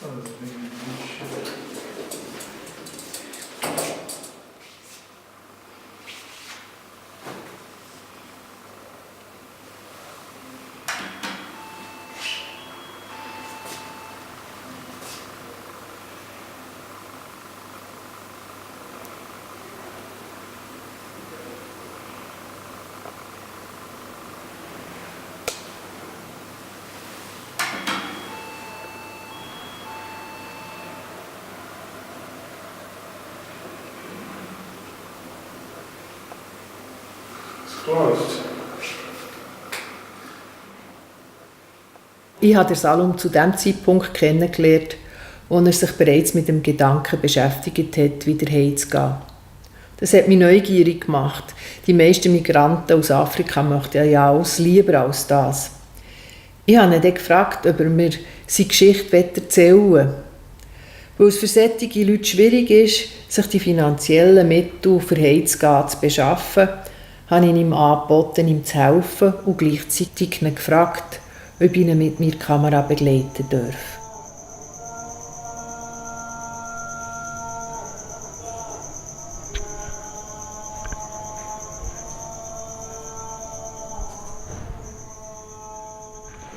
Trost. Ich habe den Salum zu dem Zeitpunkt kennengelernt, wo er sich bereits mit dem Gedanken beschäftigt hat, wieder heimzugehen. Das hat mich neugierig gemacht. Die meisten Migranten aus Afrika möchten ja alles lieber als das. Ich habe ihn dann gefragt, ob er mir seine Geschichte erzählen will. Weil es für solche Leute schwierig ist, sich die finanziellen Mittel für heimzugehen zu beschaffen, habe ich ihm angeboten, ihm zu helfen und gleichzeitig ihn gefragt, ob ich ihn mit meiner Kamera begleiten darf.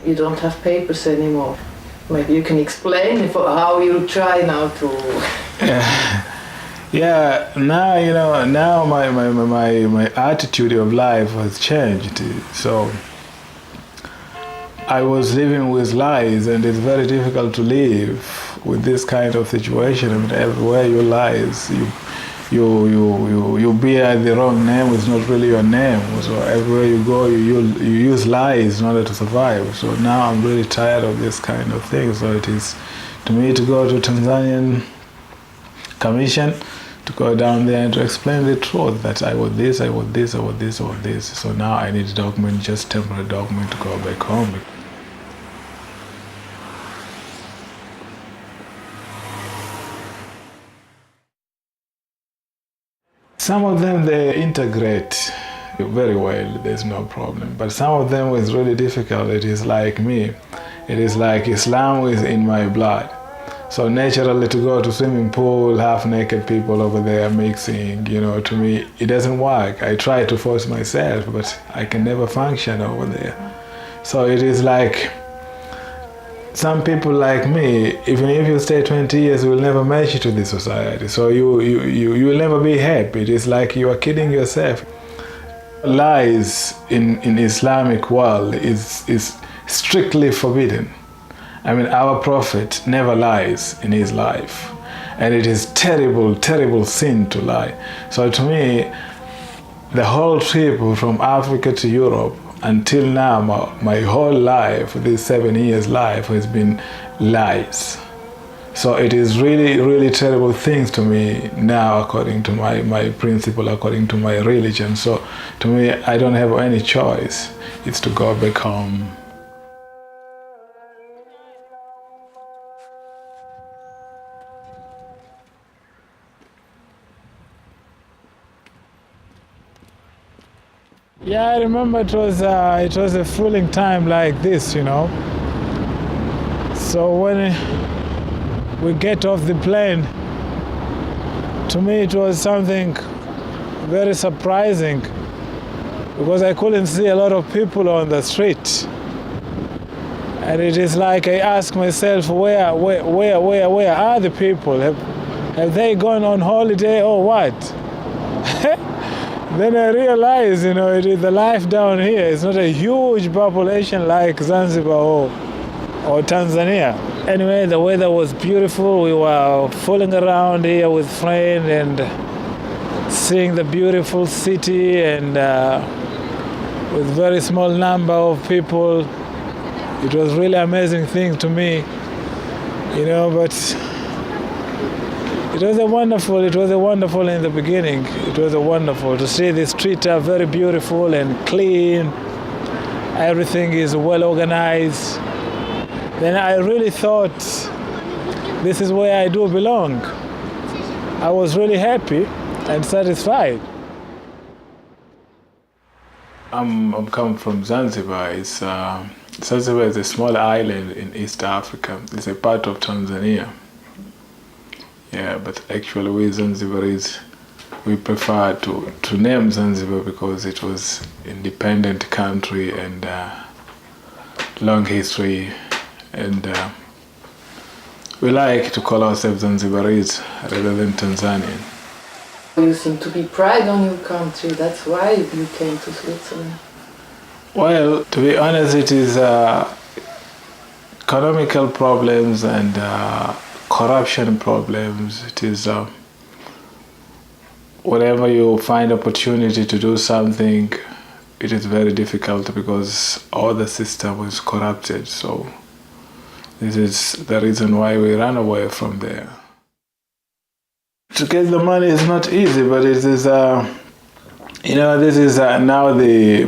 You don't have papers anymore. Maybe you can explain how you try now to... Yeah, now now my attitude of life has changed. So I was living with lies, and it's very difficult to live with this kind of situation. I mean, everywhere you lies, you bear the wrong name. It's not really your name. So everywhere you go, you use lies in order to survive. So now I'm really tired of this kind of thing. So it is to me to go to Tanzanian Commission, to go down there and to explain the truth that I was this, I was this, I was this, I was this. So now I need a document, just temporary document to go back home. Some of them, they integrate very well, there's no problem. But some of them is really difficult. It is like me. It is like Islam is in my blood. So naturally to go to swimming pool, half-naked people over there mixing, to me, it doesn't work. I try to force myself, but I can never function over there. So it is like some people like me, even if you stay 20 years, will never match you to this society. So you will never be happy. It is like you are kidding yourself. Lies in Islamic world is strictly forbidden. I mean, our Prophet never lies in his life. And it is terrible, terrible sin to lie. So to me, the whole trip from Africa to Europe until now, my whole life, this 7 years life, has been lies. So it is really, really terrible things to me now, according to my principle, according to my religion. So to me, I don't have any choice. It's to go back home. Yeah, I remember it was a thrilling time like this, So when we get off the plane, to me it was something very surprising because I couldn't see a lot of people on the street. And it is like I ask myself, where are the people? Have they gone on holiday or what? Then I realized, the life down here is not a huge population like Zanzibar or Tanzania. Anyway, the weather was beautiful. We were fooling around here with friends and seeing the beautiful city and with very small number of people. It was really amazing thing to me, but it was wonderful in the beginning. It was wonderful to see the streets are very beautiful and clean. Everything is well organized. Then I really thought this is where I do belong. I was really happy and satisfied. I'm coming from Zanzibar. Zanzibar is a small island in East Africa. It's a part of Tanzania. Yeah, but actually we Zanzibaris, we prefer to name Zanzibar because it was independent country and long history, and we like to call ourselves Zanzibaris rather than Tanzanian. You seem to be proud on your country, that's why you came to Switzerland. Well, to be honest, it is economical problems and corruption problems. It is whenever you find opportunity to do something, it is very difficult because all the system is corrupted. So this is the reason why we run away from there. To get the money is not easy, but it is, this is now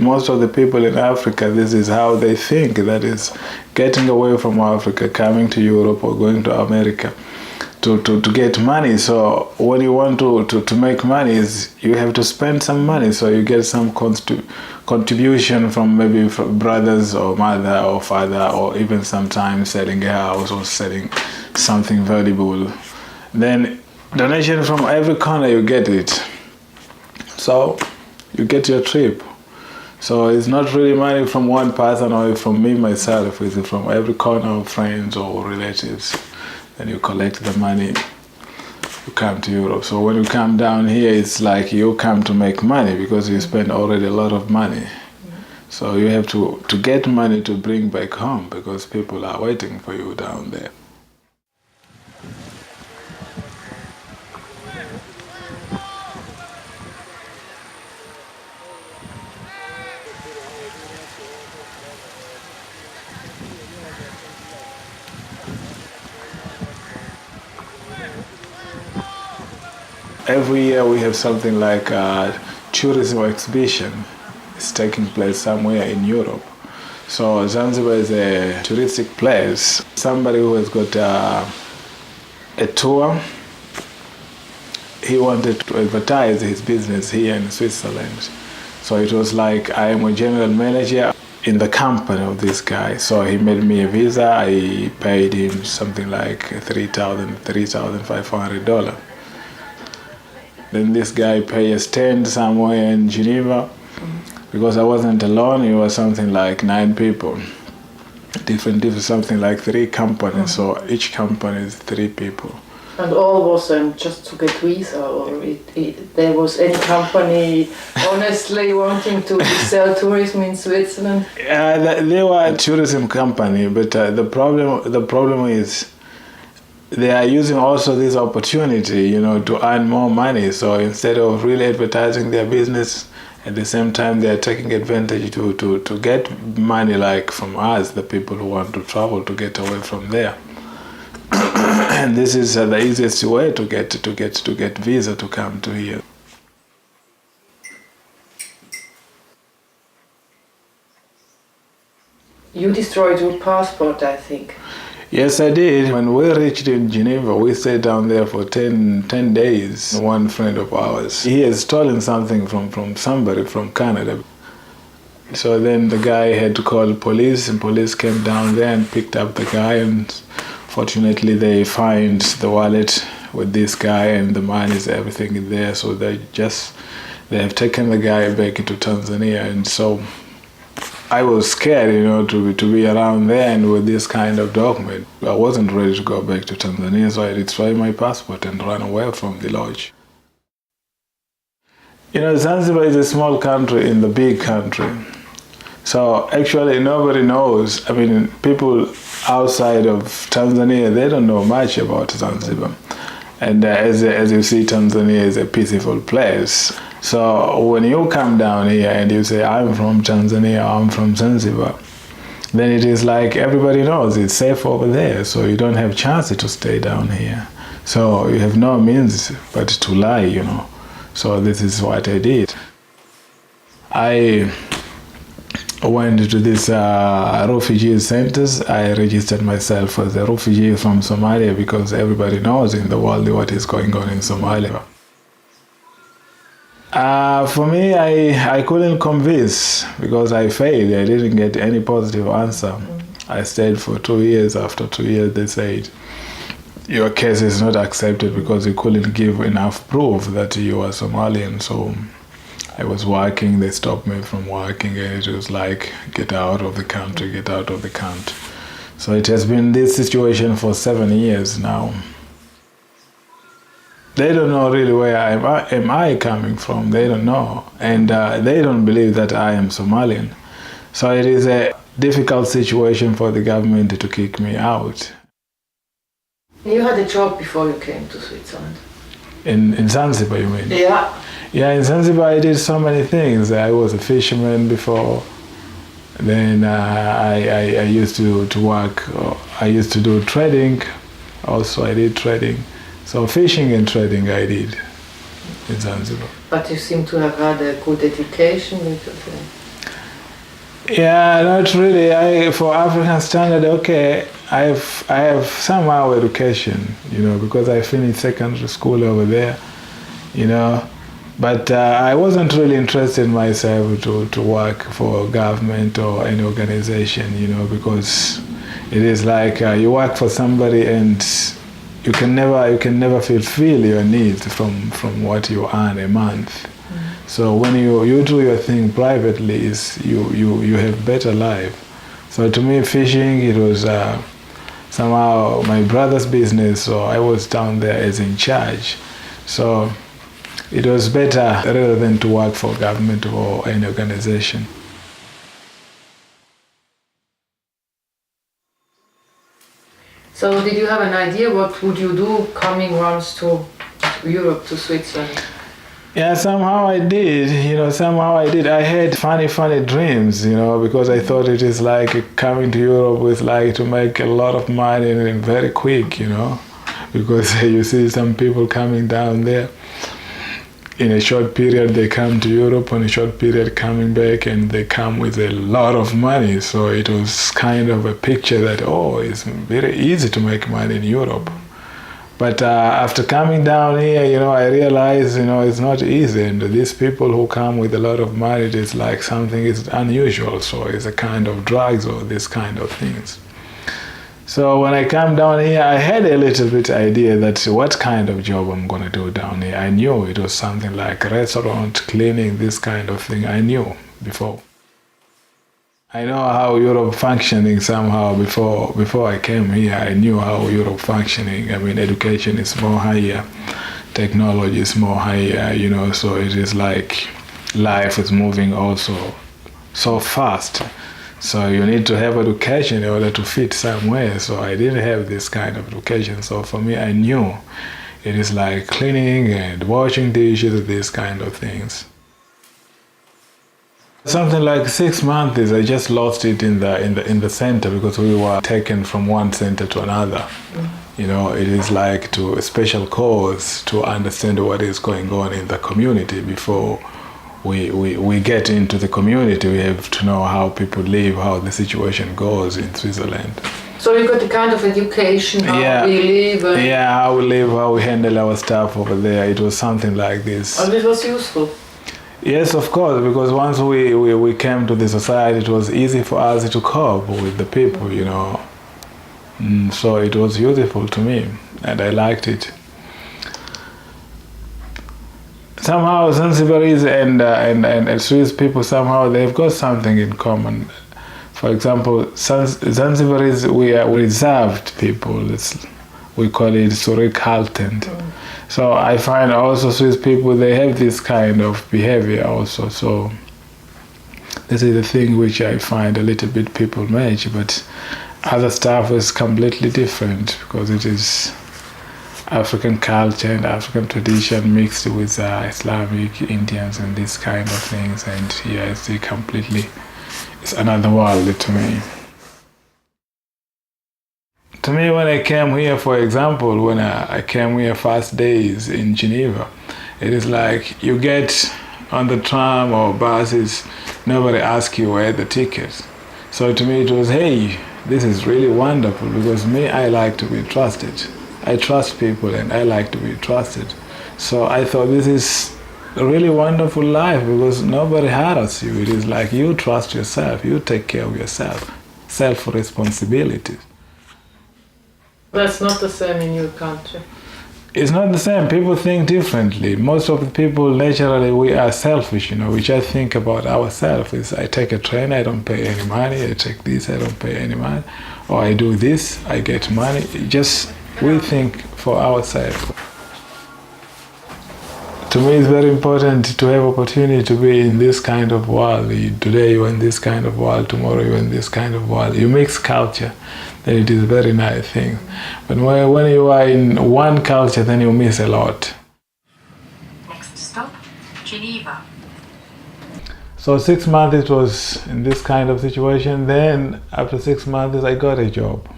most of the people in Africa, this is how they think. That is getting away from Africa, coming to Europe or going to America to get money. So when you want to make money, you have to spend some money. So you get some contribution from maybe from brothers or mother or father, or even sometimes selling a house or selling something valuable. Then donation from every corner, you get it. So you get your trip. So it's not really money from one person or from me myself. It's from every corner of friends or relatives. Then you collect the money, you come to Europe. So when you come down here, it's like you come to make money because you spend already a lot of money. So you have to get money to bring back home because people are waiting for you down there. Every year we have something like a tourism exhibition. It's taking place somewhere in Europe. So Zanzibar is a touristic place. Somebody who has got a tour, he wanted to advertise his business here in Switzerland. So it was like, I am a general manager in the company of this guy. So he made me a visa. I paid him something like $3,500. Then this guy paid a stand somewhere in Geneva. Because I wasn't alone, it was something like 9 people. Different, something like 3 companies, so each company is 3 people. And all was just to get visa, or there was any company honestly wanting to sell tourism in Switzerland? They were a tourism company, but the problem is they are using also this opportunity, to earn more money. So instead of really advertising their business, at the same time they are taking advantage to get money, like from us, the people who want to travel, to get away from there. And this is the easiest way to get visa to come to here. You destroyed your passport, I think. Yes, I did. When we reached in Geneva, we stayed down there for 10 days. One friend of ours, he had stolen something from somebody from Canada. So then the guy had to call police, and police came down there and picked up the guy, and fortunately they find the wallet with this guy and the money, everything is there. So they have taken the guy back into Tanzania. And so I was scared, to be around there and with this kind of document. I wasn't ready to go back to Tanzania, so I destroyed my passport and ran away from the lodge. Zanzibar is a small country in the big country. So actually nobody knows. People outside of Tanzania, they don't know much about Zanzibar. And as you see, Tanzania is a peaceful place. So when you come down here and you say, I'm from Tanzania, I'm from Zanzibar, then it is like everybody knows it's safe over there, so you don't have chance to stay down here. So you have no means but to lie, So this is what I did. I went to this refugee centers. I registered myself as a refugee from Somalia because everybody knows in the world what is going on in Somalia. For me, I couldn't convince because I failed. I didn't get any positive answer. I stayed for 2 years. After 2 years, they said, your case is not accepted because you couldn't give enough proof that you are Somalian. So I was working, they stopped me from working, and it was like, get out of the country, get out of the country. So it has been this situation for 7 years now. They don't know really where am I coming from. They don't know. And they don't believe that I am Somalian. So it is a difficult situation for the government to kick me out. You had a job before you came to Switzerland? In Zanzibar, you mean? Yeah. Yeah, in Zanzibar I did so many things. I was a fisherman before. Then I used to work. I used to do trading. Also, I did trading. So fishing and trading I did in Zanzibar. But you seem to have had a good education with Yeah, not really. For African standard, okay, I have somehow education, because I finished secondary school over there, But I wasn't really interested myself to work for government or any organization, because it is like you work for somebody and you can never fulfill your needs from what you earn a month. So when you do your thing privately, you have better life. So to me, fishing, it was somehow my brother's business, so I was down there as in charge. So it was better rather than to work for government or any organization. So did you have an idea what would you do coming once to Europe, to Switzerland? Yeah, somehow I did. I had funny dreams, because I thought it is like coming to Europe with like to make a lot of money and very quick, because you see some people coming down there. In a short period, they come to Europe, in a short period coming back, and they come with a lot of money. So it was kind of a picture that, it's very easy to make money in Europe. But after coming down here, I realized, it's not easy. And these people who come with a lot of money, it is like something is unusual. So it's a kind of drugs or this kind of things. So when I come down here, I had a little bit idea that what kind of job I'm going to do down here. I knew it was something like restaurant, cleaning, this kind of thing. I knew before. I know how Europe functioning somehow before I came here. I knew how Europe functioning. I mean, education is more higher, technology is more higher, so it is like life is moving also so fast. So you need to have education in order to fit somewhere. So I didn't have this kind of education. So for me, I knew it is like cleaning and washing dishes, these kind of things. Something like 6 months, I just lost it in the center because we were taken from one center to another. It is like to a special course to understand what is going on in the community before we get into the community. We have to know how people live, how the situation goes in Switzerland. So you got the kind of education, how we live? How we live, how we handle our stuff over there. It was something like this. And it was useful? Yes, of course, because once we came to the society, it was easy for us to cope with the people, So it was useful to me, and I liked it. Somehow Zanzibaris and Swiss people, somehow they've got something in common. For example, Zanzibaris, we are reserved people. We call it zurückhaltend. So I find also Swiss people, they have this kind of behavior also. So this is the thing which I find a little bit people match, but other stuff is completely different because it is African culture and African tradition mixed with Islamic, Indians and these kind of things. And it's another world to me. To me, when I came here, for example, when I came here first days in Geneva, it is like you get on the tram or buses, nobody asks you where the ticket. So to me it was, hey, this is really wonderful because I like to be trusted. I trust people and I like to be trusted. So I thought this is a really wonderful life because nobody harass you. It is like you trust yourself, you take care of yourself, self-responsibility. That's not the same in your country. It's not the same. People think differently. Most of the people, naturally, we are selfish, We just think about ourselves. I take a train, I don't pay any money. I take this, I don't pay any money. Or I do this, I get money. We think for ourselves. To me, it's very important to have opportunity to be in this kind of world. Today you're in this kind of world, tomorrow you're in this kind of world. You mix culture, then it is a very nice thing. But when you are in one culture, then you miss a lot. Next stop, Geneva. So 6 months it was in this kind of situation. Then after 6 months, I got a job.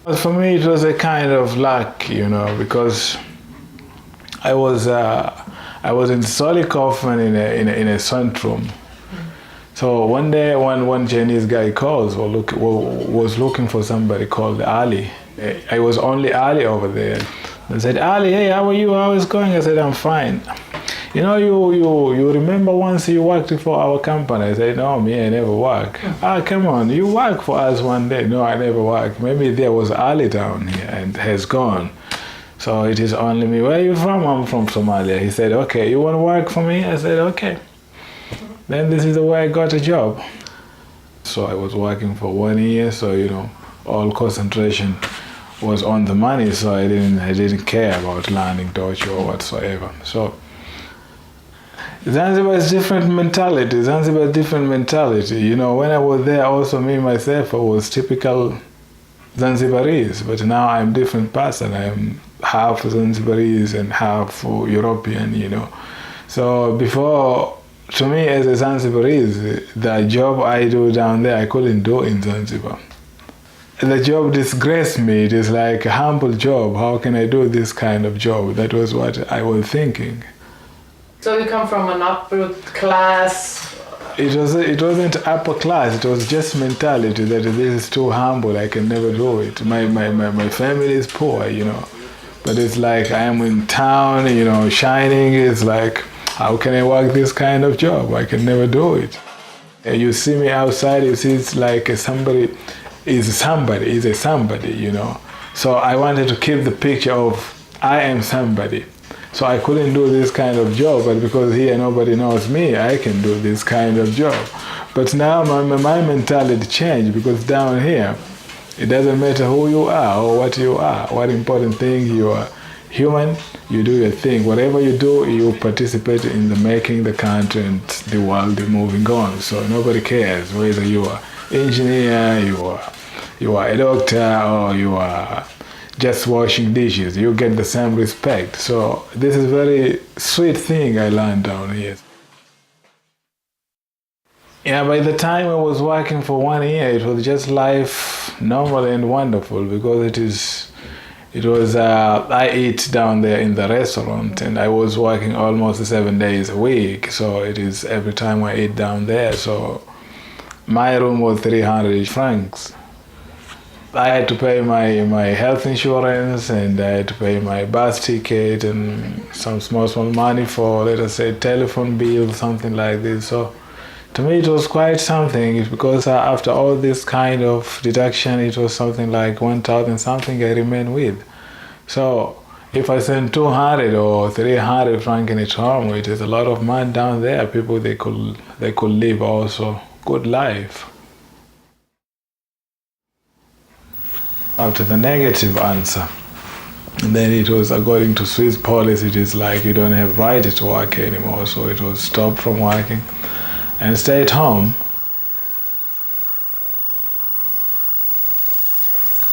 But for me, it was a kind of luck, because I was in Solikov in a Centrum. So one day, one Chinese guy calls was looking for somebody called Ali. I was only Ali over there. I said, Ali, hey, how are you? How is it going? I said, I'm fine. You remember once you worked for our company? I said, no, me, I never work. Come on, you work for us one day. No, I never work. Maybe there was Ali down here and has gone. So it is only me. Where are you from? I'm from Somalia. He said, okay, you want to work for me? I said, okay. Then this is the way I got a job. So I was working for 1 year, so all concentration was on the money, so I didn't care about learning Dutch or whatsoever. So Zanzibar is different mentality. When I was there, also me myself, I was typical Zanzibarese, but now I'm different person. I'm half Zanzibarese and half European, So before, to me as a Zanzibarese, the job I do down there, I couldn't do in Zanzibar. The job disgraced me. It is like a humble job. How can I do this kind of job? That was what I was thinking. So you come from an upper class? It wasn't upper class. It was just mentality that this is too humble. I can never do it. My family is poor, But it's like I am in town, shining. It's like, how can I work this kind of job? I can never do it. You see me outside, you see it's like somebody is a somebody, So I wanted to keep the picture of I am somebody. So I couldn't do this kind of job, but because here nobody knows me, I can do this kind of job. But now my mentality changed, because down here, it doesn't matter who you are or what you are. What important thing, you are human, you do your thing. Whatever you do, you participate in the making the country and the world moving on. So nobody cares whether you are engineer, you are a doctor, or you are just washing dishes. You get the same respect. So this is a very sweet thing I learned down here. Yeah, by the time I was working for 1 year, it was just life normal and wonderful, because I eat down there in the restaurant, and I was working almost 7 days a week. So it is every time I eat down there. So my room was 300 francs. I had to pay my health insurance, and I had to pay my bus ticket and some small money for, let us say, telephone bill, something like this. So to me it was quite something, because after all this kind of deduction, it was something like 1,000 something I remain with. So if I send 200 or 300 franc in each home, it is a lot of money down there. People, they could live also good life. After the negative answer, then it was, according to Swiss policy, it is like you don't have right to work anymore. So it was stopped from working and stay at home.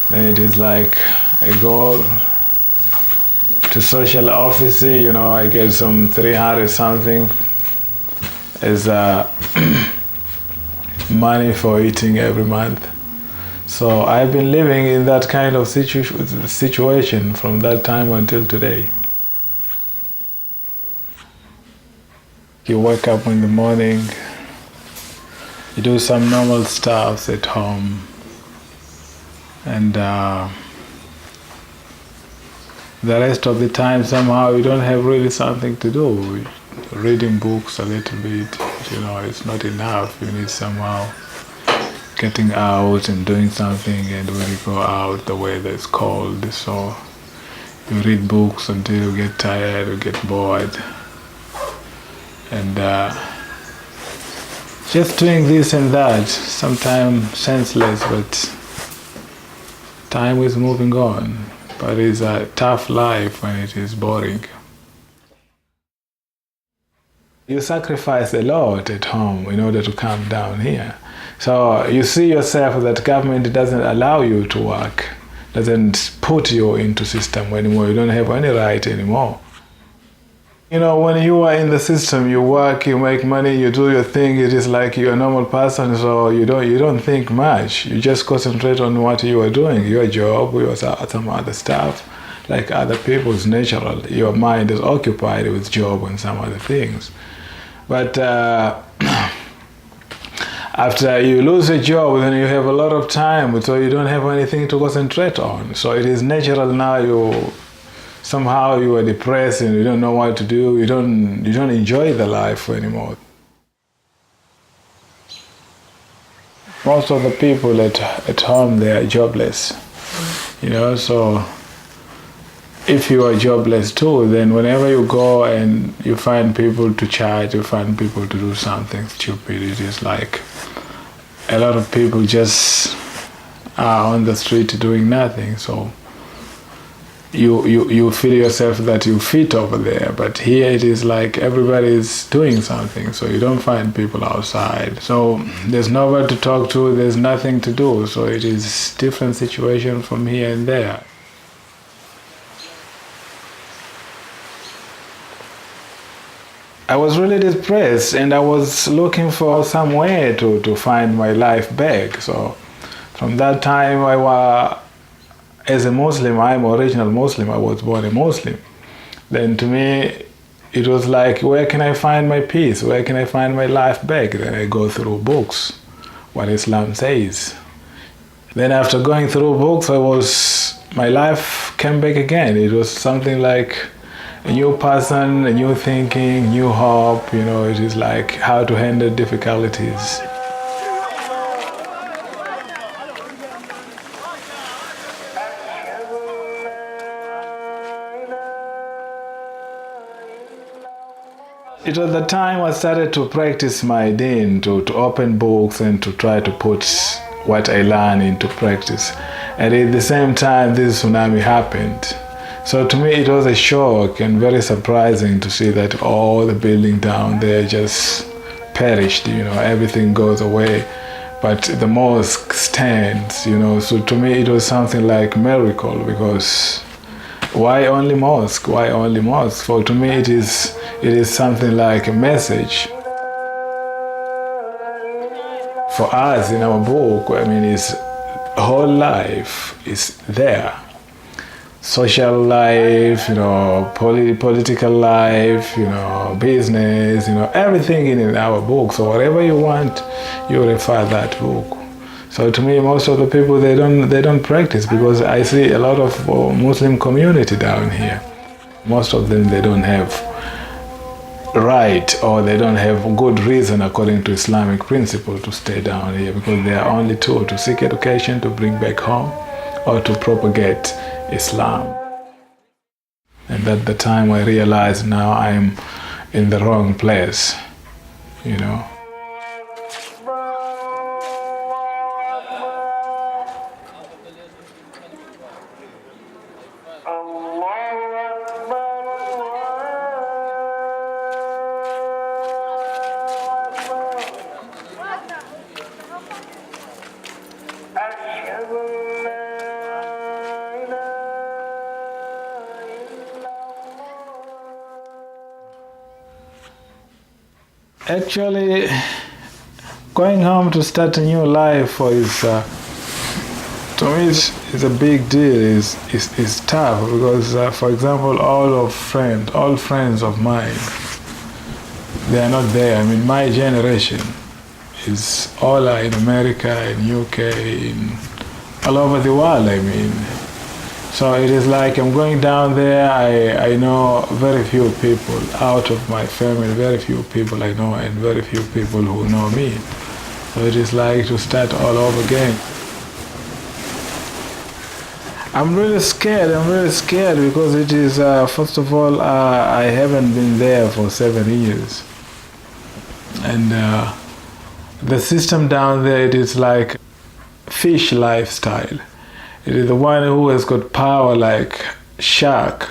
Then it is like I go to social office, I get some 300 something as money for eating every month. So I've been living in that kind of situation from that time until today. You wake up in the morning, you do some normal stuff at home, and the rest of the time somehow you don't have really something to do. Reading books a little bit, it's not enough. You need somehow getting out and doing something, and when you go out the weather is cold, so you read books until you get tired or get bored. And just doing this and that, sometimes senseless, but time is moving on. But it's a tough life when it is boring. You sacrifice a lot at home in order to come down here. So you see yourself that government doesn't allow you to work, doesn't put you into system anymore. You don't have any right anymore. When you are in the system, you work, you make money, you do your thing. It is like you're a normal person, so you don't think much. You just concentrate on what you are doing, your job, or some other stuff. Like other people, it's natural. Your mind is occupied with job and some other things. But after you lose a job, then you have a lot of time, so you don't have anything to concentrate on. So it is natural now somehow you are depressed and you don't know what to do. You don't enjoy the life anymore. Most of the people at home, they are jobless. So if you are jobless too, then whenever you go and you find people to chat, you find people to do something stupid, it is like a lot of people just are on the street doing nothing. So you feel yourself that you fit over there, but here it is like everybody is doing something, so you don't find people outside. So there's nobody to talk to, there's nothing to do, so it is different situation from here and there. I was really depressed and I was looking for some way to find my life back. So from that time as a Muslim, I'm original Muslim, I was born a Muslim. Then to me, it was like, where can I find my peace? Where can I find my life back? Then I go through books, what Islam says. Then after going through books, my life came back again. It was something like a new person, a new thinking, new hope, it is like how to handle difficulties. It was the time I started to practice my deen, to open books and to try to put what I learned into practice. And at the same time, this tsunami happened. So to me, it was a shock and very surprising to see that all the building down there just perished, everything goes away. But the mosque stands, so to me it was something like miracle, because why only mosque? Why only mosque? For to me it is something like a message. For us in our book, it's whole life is there. Social life, political life, business, everything in our book. So whatever you want, you refer that book. So to me, most of the people, they don't practice, because I see a lot of Muslim community down here. Most of them, they don't have right, or they don't have good reason according to Islamic principle to stay down here, because they are only two: to seek education, to bring back home, or to propagate Islam. And at the time I realized now I'm in the wrong place, Actually, going home to start a new life to me is a big deal. It's tough, because for example, all friends of mine, they are not there. My generation is all in America, in UK, all over the world. So it is like I'm going down there, I know very few people out of my family, very few people I know and very few people who know me. So it is like to start all over again. I'm really scared because it is, first of all, I haven't been there for 7 years. And the system down there, it is like fish lifestyle. It is the one who has got power like shark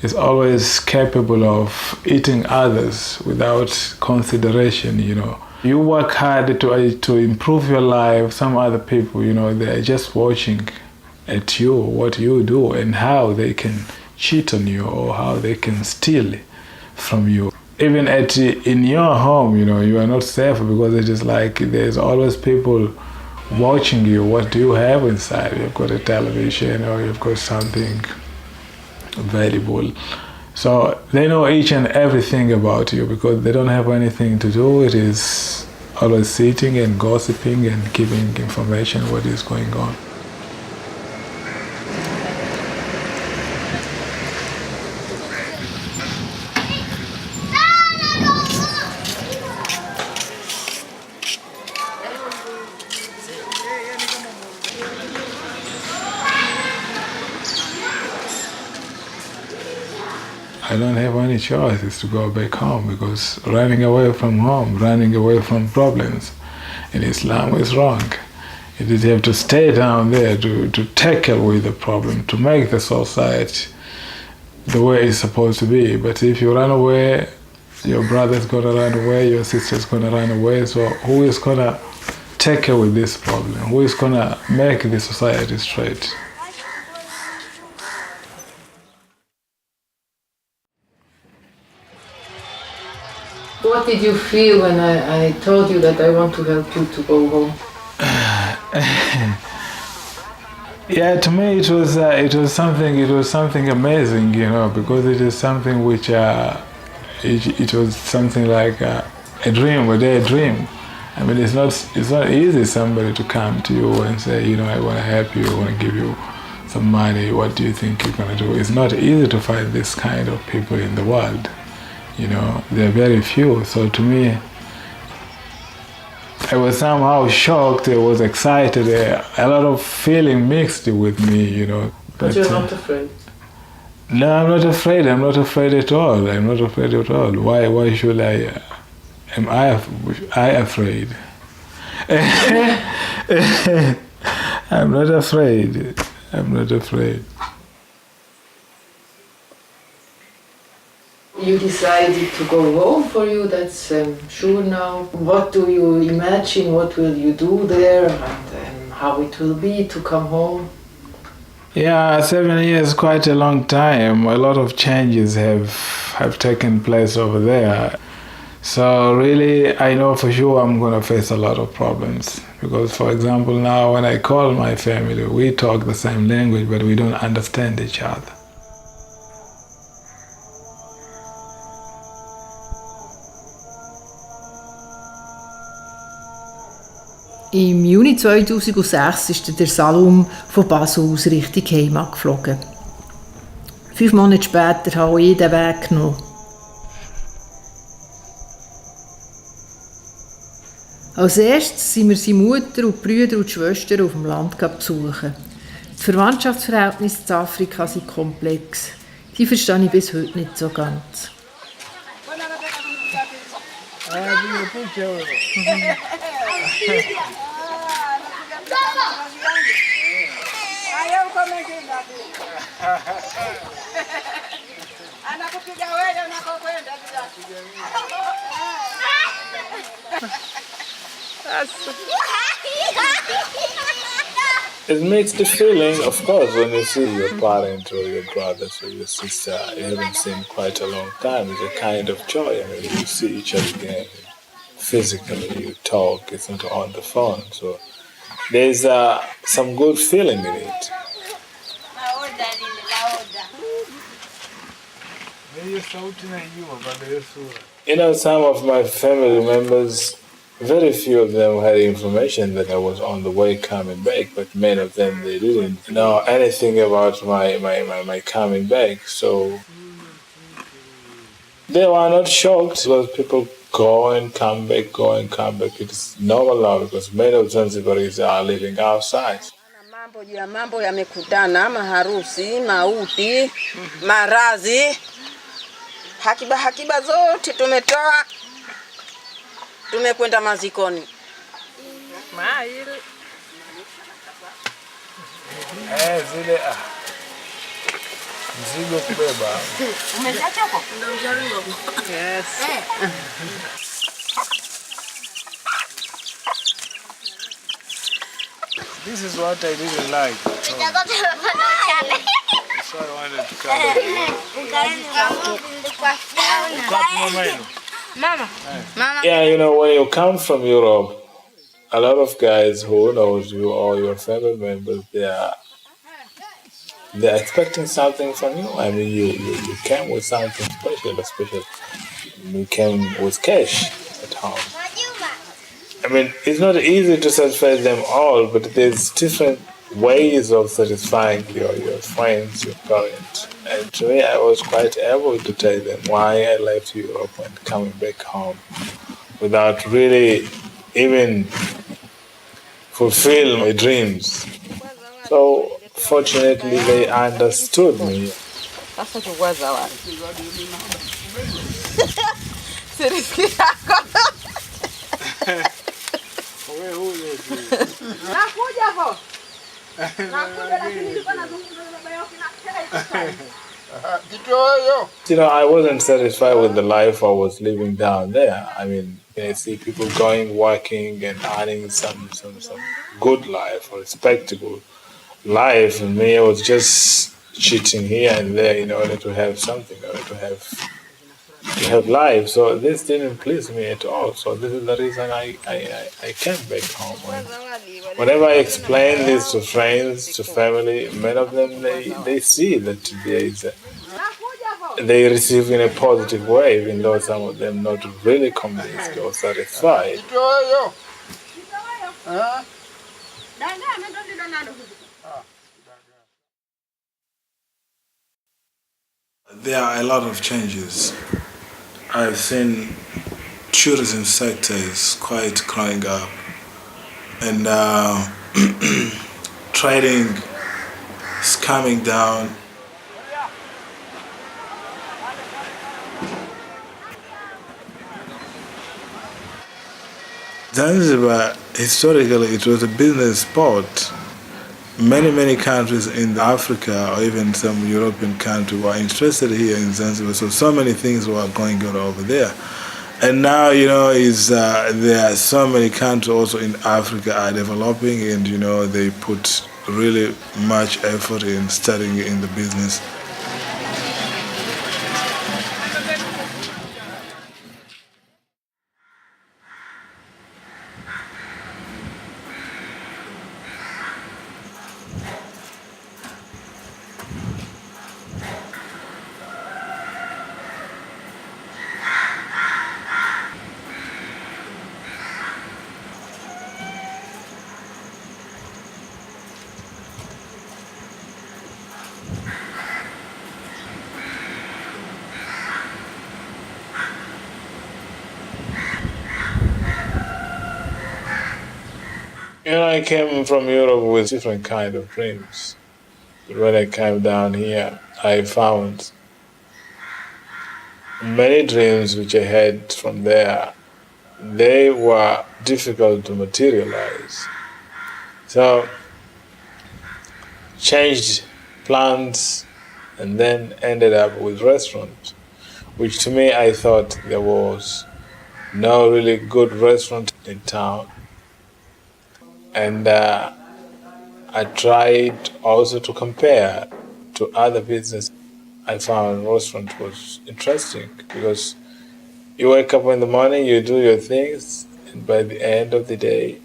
is always capable of eating others without consideration, you know. You work hard to improve your life, some other people, you know, they are just watching at you, what you do and how they can cheat on you or how they can steal from you. Even in your home, you know, you are not safe because it is like there's always people watching you. What do you have inside? You've got a television or you've got something valuable. So they know each and everything about you because they don't have anything to do. It is always sitting and gossiping and giving information what is going on. I don't have any choice to go back home because running away from home, running away from problems in Islam is wrong. You have to stay down there to tackle with the problem, to make the society the way it's supposed to be. But if you run away, your brother's gonna run away, your sister's gonna run away, so who is gonna tackle with this problem? Who is gonna make the society straight? What did you feel when I told you that I want to help you to go home? Yeah, to me it was something amazing, you know, because it is something which it was something like a dream, a daydream. I mean, it's not easy somebody to come to you and say, you know, I want to help you, I want to give you some money. What do you think you're gonna do? It's not easy to find this kind of people in the world. You know, there are very few. So to me, I was somehow shocked, I was excited, a lot of feeling mixed with me, you know. But you're not afraid? No, I'm not afraid. I'm not afraid at all. I'm not afraid at all. Why should I? Am I afraid? I'm not afraid. I'm not afraid. You decided to go home for you, that's sure now. What do you imagine, what will you do there and how it will be to come home? Yeah, 7 years, quite a long time. A lot of changes have taken place over there. So really, I know for sure I'm going to face a lot of problems. Because for example, now when I call my family, we talk the same language, but we don't understand each other. Im Juni 2006 ist der Salum von Basel aus Richtung Heimat geflogen. 5 Monate später habe ich den Weg genommen. Als erstes sind wir seine Mutter und Brüder und Schwestern auf dem Land besuchen. Die Verwandtschaftsverhältnisse in Afrika sind komplex. Die verstehe ich bis heute nicht so ganz. It makes the feeling, of course, when you see your parent or your brothers or your sister you haven't seen quite a long time. It's a kind of joy. I mean, you see each other again physically, you talk, it's not on the phone. So there's some good feeling in it. You know, some of my family members, Very few of them had information that I was on the way coming back, but many of them they didn't know anything about my coming back. So they were not shocked because people go and come back, go and come back. It's normal now because many of Zanzibaris are living outside. Mambo juu ya mambo yamekutana, maharusi, mauti, marazi, hakiba zote tumetoa, tumekwenda mazikoni. Zile mzigo kubeba. Umeshachoka? Ndio mjaribu. Yes. This is what I didn't like. So I wanted to come. Yeah, you know, when you come from Europe, a lot of guys who knows you or your family members, they're expecting something from you. I mean, you came with something special, especially you came with cash at home. I mean, it's not easy to satisfy them all, but there's different ways of satisfying your friends, your parents. And to me, I was quite able to tell them why I left Europe and coming back home without really even fulfill my dreams. So, fortunately, they understood me. You know, I wasn't satisfied with the life I was living down there. I mean, I see people going, working, and earning some good life or respectable life, and me, I was just cheating here and there in order to have something, in order to have life. So this didn't please me at all. So this is the reason I came back home. And whenever I explain this to friends, to family, many of them they see that they receive in a positive way, even though some of them not really convinced or satisfied. There are a lot of changes. I've seen tourism sector is quite growing up, and trading is coming down. Zanzibar, historically, it was a business spot. Many countries in Africa or even some European countries were interested here in Zanzibar, so many things were going on over there. And now, you know, there are so many countries also in Africa are developing, and, you know, they put really much effort in studying in the business. You know, I came from Europe with different kind of dreams. But when I came down here, I found many dreams which I had from there. They were difficult to materialize. So, changed plans and then ended up with restaurant, which to me I thought there was no really good restaurant in town. And I tried also to compare to other business. I found restaurant was interesting because you wake up in the morning, you do your things, and by the end of the day,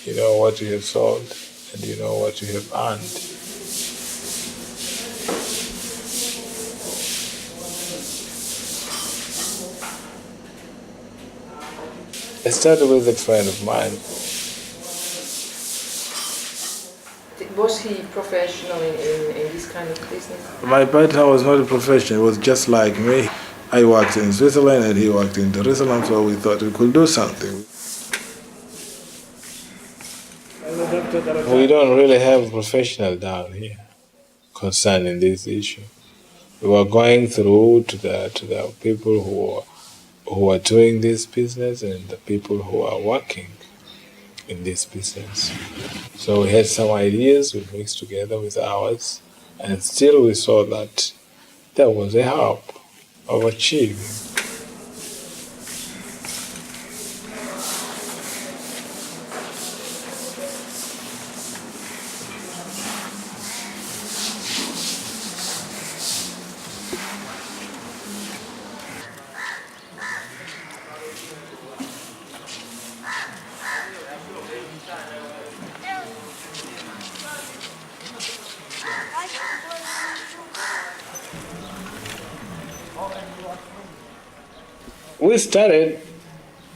you know what you have sold and you know what you have earned. I started with a friend of mine. Was he professional in this kind of business? My partner was not a professional, he was just like me. I worked in Switzerland and he worked in Jerusalem, so we thought we could do something. We don't really have a professional down here concerning this issue. We were going through to the people who are doing this business and the people who are working in this business. So we had some ideas, we mixed together with ours, and still we saw that there was a hope of achieving.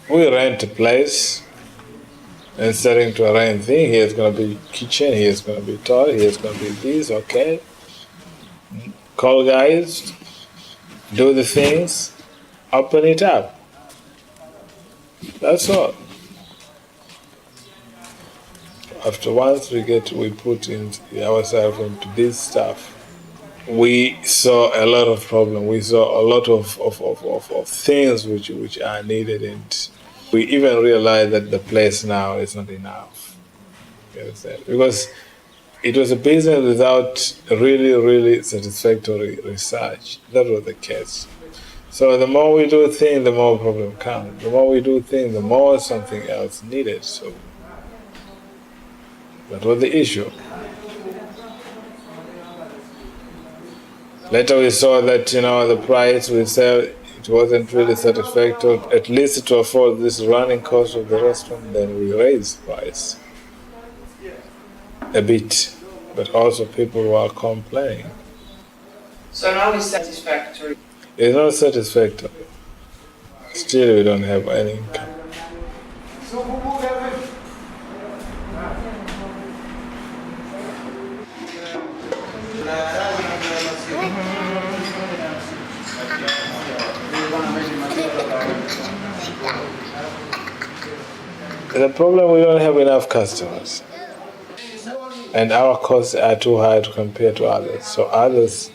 We rent a place and starting to arrange things. Here's going to be kitchen, here's going to be toilet, here's going to be this, okay. Call guys, do the things, open it up. That's all. After once we put in ourselves into this stuff, we saw a lot of problems. We saw a lot of things which are needed, and we even realized that the place now is not enough. You understand? Because it was a business without really satisfactory research. That was the case. So the more we do things, the more problem comes. The more we do things, the more something else needed. So that was the issue. Later we saw that, the price we sell, it wasn't really satisfactory, at least to afford this running cost of the restaurant. Then we raised price a bit, but also people were complaining. So now it's satisfactory. It's not satisfactory. Still we don't have any income. The problem, we don't have enough customers. And our costs are too high to compare to others. So others,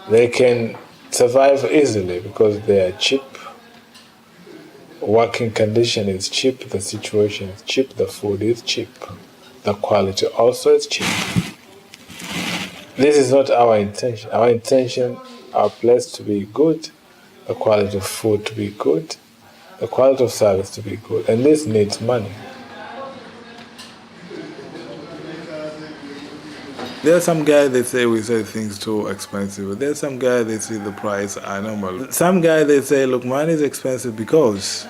they can survive easily because they are cheap. Working condition is cheap, the situation is cheap, the food is cheap. The quality also is cheap. This is not our intention. Our intention, our place to be good, the quality of food to be good, the quality of service to be good, and this needs money. There are some guys they say we sell things too expensive. There's some guys they see the price are normal. Some guys they say, look, money is expensive because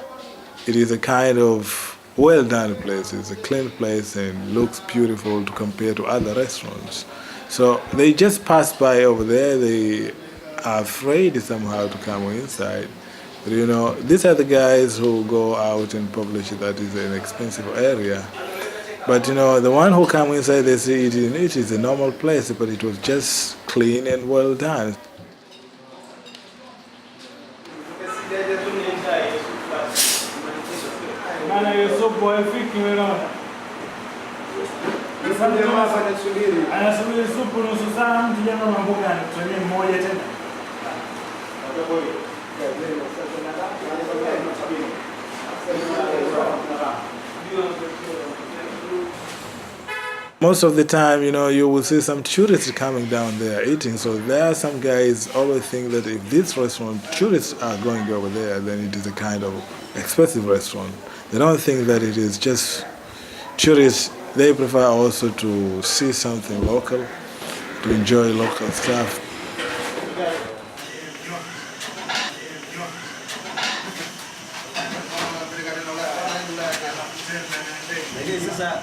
it is a kind of well-done place. It's a clean place and looks beautiful to compare to other restaurants. So they just pass by over there. They are afraid somehow to come inside. But these are the guys who go out and publish that is an expensive area. But the one who come inside, they see it is a normal place, but it was just clean and well done. Most of the time, you will see some tourists coming down there eating. So there are some guys always think that if this restaurant, tourists are going over there, then it is a kind of expensive restaurant. They don't think that it is just tourists. They prefer also to see something local, to enjoy local stuff.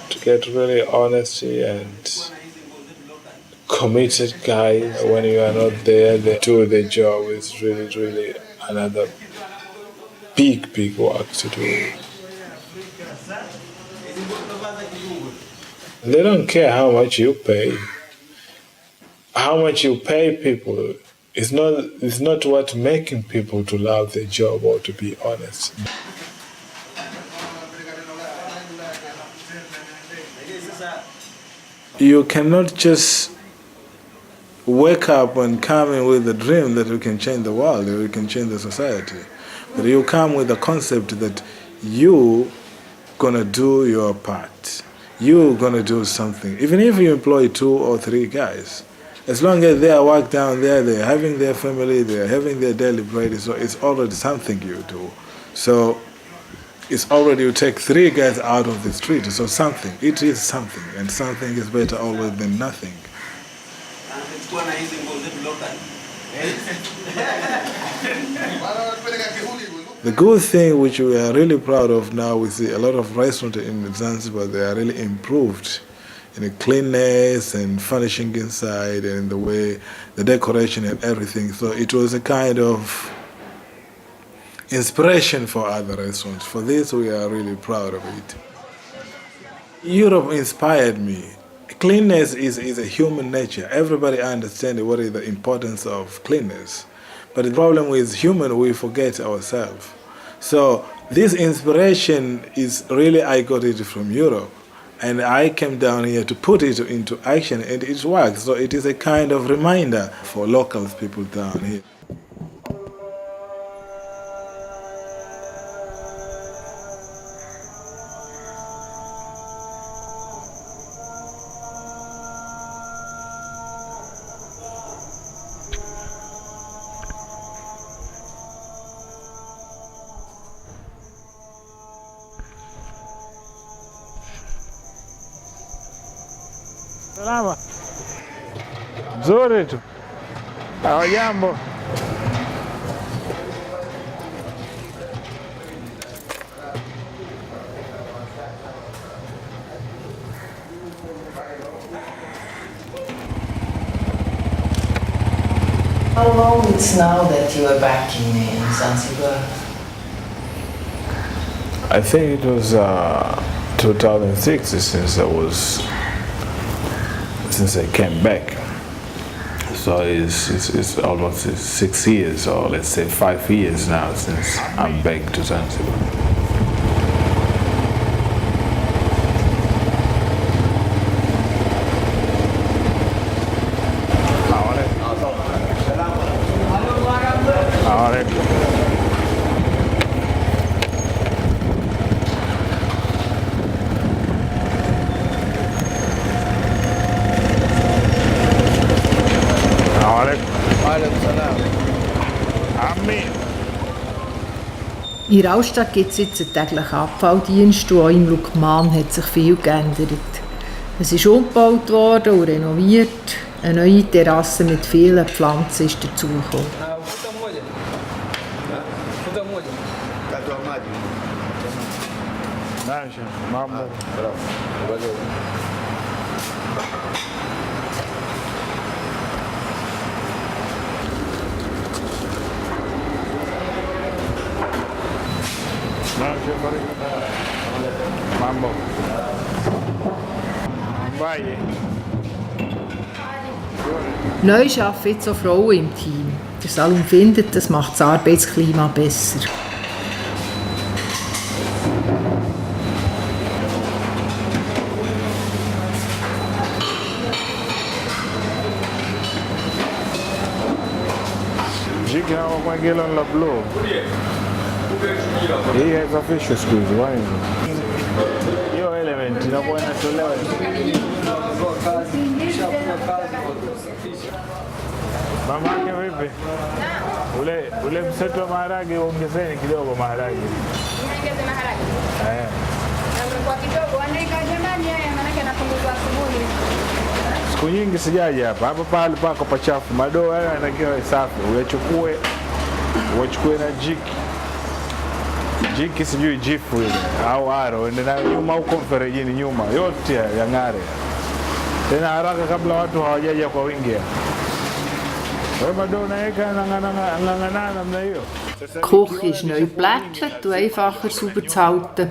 To get really honesty and committed guys, when you are not there, they do the job. It's really another big work to do. They don't care how much you pay. How much you pay people is not what making people to love their job or to be honest. You cannot just wake up and come in with the dream that we can change the world, that we can change the society. But you come with the concept that you gonna do your part. You're gonna do something. Even if you employ 2 or 3 guys, as long as they are work down there, they're having their family, they're having their daily bread, so it's already something you do. So it's already you take 3 guys out of the street, so something. It is something, and something is better always than nothing. The good thing which we are really proud of now, we see a lot of restaurants in Zanzibar, they are really improved in the cleanness and furnishing inside and in the way, the decoration and everything. So it was a kind of inspiration for other restaurants. For this, we are really proud of it. Europe inspired me. Cleanness is a human nature. Everybody understands what is the importance of cleanness. But the problem with human, we forget ourselves. So this inspiration is really, I got it from Europe. And I came down here to put it into action, and it works. So it is a kind of reminder for local people down here. Salama. Nzuri tu. Hawajambo. How long it's now that you are back in Zanzibar? I think it was 2006 since I came back. So it's almost 6 years, or let's say 5 years now since I'm back to Zanzibar. In der Altstadt gibt es jetzt einen täglichen Abfalldienst und auch im Lukman hat sich viel geändert. Es ist umgebaut worden und renoviert. Eine neue Terrasse mit vielen Pflanzen ist dazugekommen. Mambo. Neu arbeiten jetzt auch Frauen im Team. Der Salum findet, das macht das Arbeitsklima besser. Hii haisafishwi siku hizi, hiyo element inakuwa inatolewa. Mama yake vipi? Ule mseto wa maharage ongezeni kidogo maharage. Niongeze maharage. Kwa kidogo andika jamani haya maana yake anapunguzwa asubuhi. Siku nyingi sijaja hapa pale pako pachafu. Madoo haya yanakiwa safi. Uchukue na jiki sijui jifu ile au aro ende nayo nyuma huko mferejini nyuma yote ya ngare tena haraka kabla watu hawajaja kwa wingi. Wewe bado unaweka ngangana namna hiyo. Die Küche ist neu geblättert und einfacher sauber zu halten.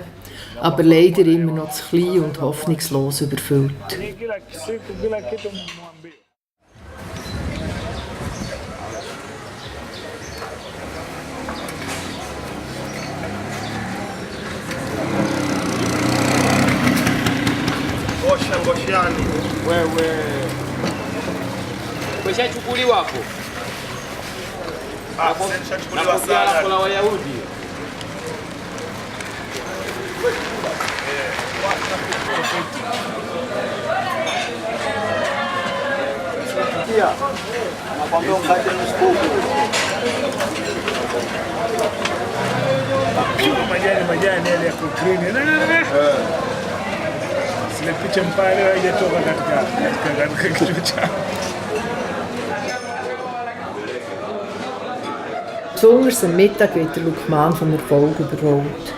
aber leider immer noch zu klein und hoffnungslos überfüllt. Wewe umeshachukuliwa hapo? Nishachukuliwa sana kwa Wayahudi. Pia nakwambia ukate msukuku. Majani yale ya kugreen. Sile picha mpale haijatoka katika kichwa changu. Besonders am Mittag wird der Lukman vom Erfolg überrollt.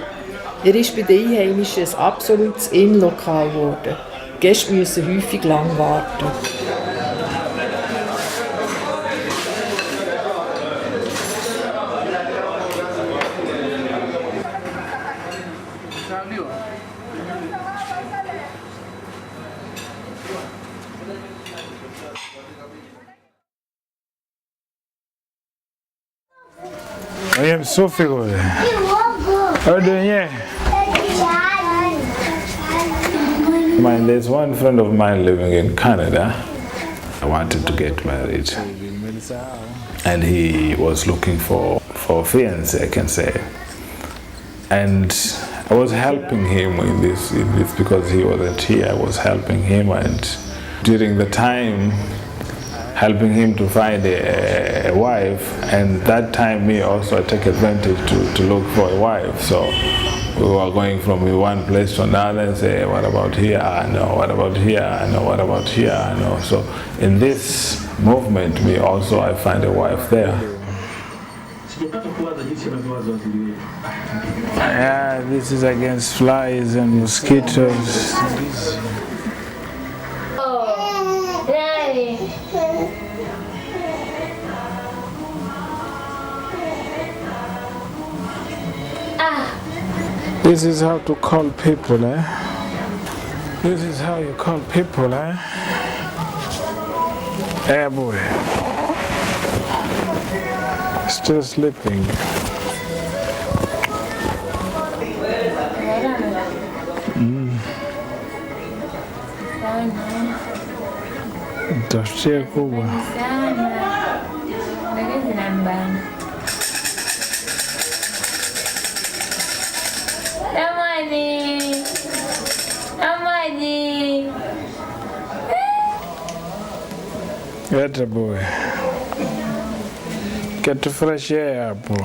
Ist bei den Einheimischen ein absolutes Innenlokal geworden. Die Gäste müssen häufig lang warten. I am so figure. How are you doing here? There's one friend of mine living in Canada. I wanted to get married, and he was looking for a fiancé, I can say. And I was helping him in this because he wasn't here. I was helping him, and during the time, helping him to find a wife, and that time me also I take advantage to look for a wife. So we were going from one place to another and say, what about here? No, what about here? No, what about here? No. So in this movement, me also I find a wife there. Yeah, this is against flies and mosquitoes. This is how to call people, eh? This is how you call people, eh? Eh, boy. Still sleeping. Tafutia kubwa. Get a boy. Get to fresh air, boy.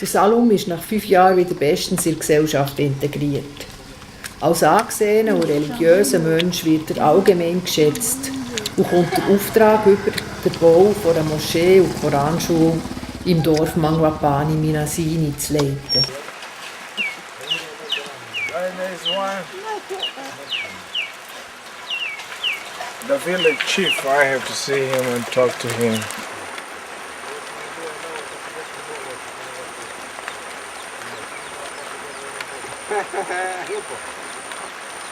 Der Salum ist nach 5 Jahren wieder bestens in die Gesellschaft integriert. Als angesehener und religiöser Mensch wird er allgemein geschätzt und kommt der Auftrag über, den Bau einer Moschee und Koranschule im Dorf Mangwapani Minasini zu leiten. The village chief, I have to see him and talk to him.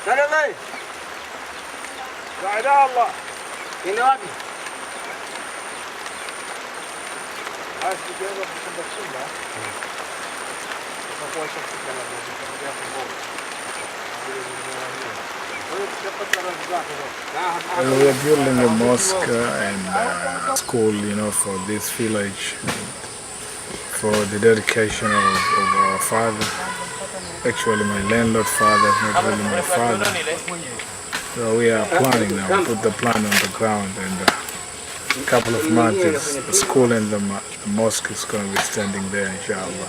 Salum! Saada Allah. Ni wapi? We are building a mosque and school, for this village, for the dedication of our father. Actually, my landlord father, not really my father. So we are planning now, put the plan on the ground, and couple of months, the school and the mosque is going to be standing there, inshallah.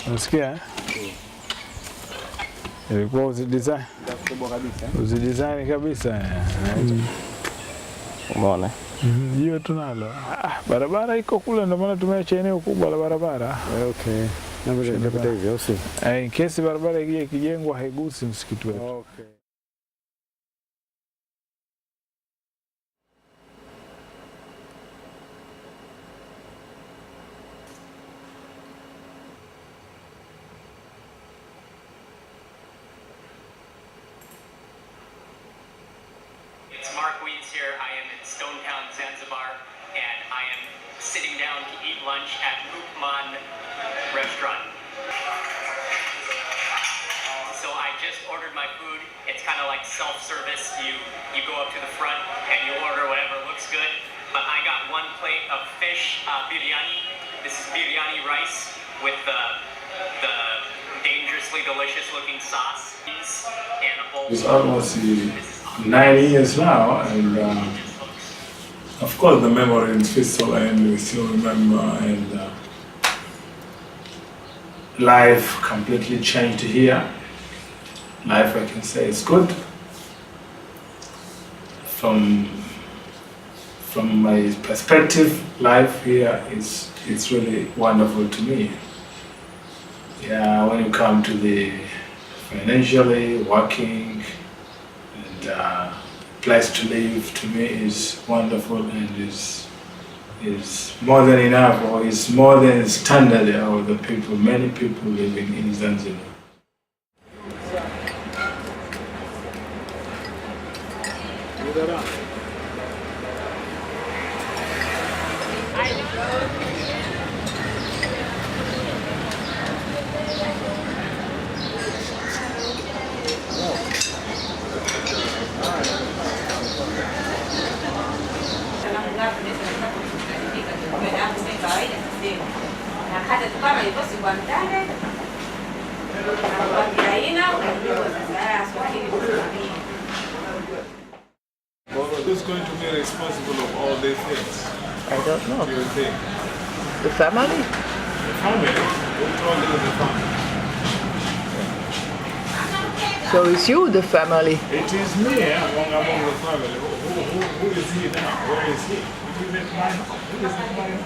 Unasikia? Ilikuwa uzidesign. Uzidesign kabisa. Umeona? Hiyo tunalo. Barabara iko kule ndio maana tumeacha eneo kubwa la barabara. Okay. Na mbona ndio hivyo si? In case barabara ikijengwa haigusi msikiti wetu. Okay. Here. I am in Stone Town, Zanzibar, and I am sitting down to eat lunch at Lukman restaurant. So I just ordered my food. It's kind of like self-service. You go up to the front and you order whatever looks good. But I got one plate of fish biryani. This is biryani rice with the dangerously delicious looking sauce and a bowl. It's almost 9 years now, and of course the memory in Switzerland we still remember, and life completely changed here. Life, I can say, is good. From my perspective, life here is really wonderful to me. Yeah, when you come to the financially working, and place to live, to me is wonderful, and is more than enough, or is more than standard of the people, many people living in Zanzibar. Who's going to be responsible of all these things? I don't know. Do you think? The family? The family? Who told you the family? So it's you, the family. It is me among the family. Who is he now? Where is he? Who is it mine? Who is it mine?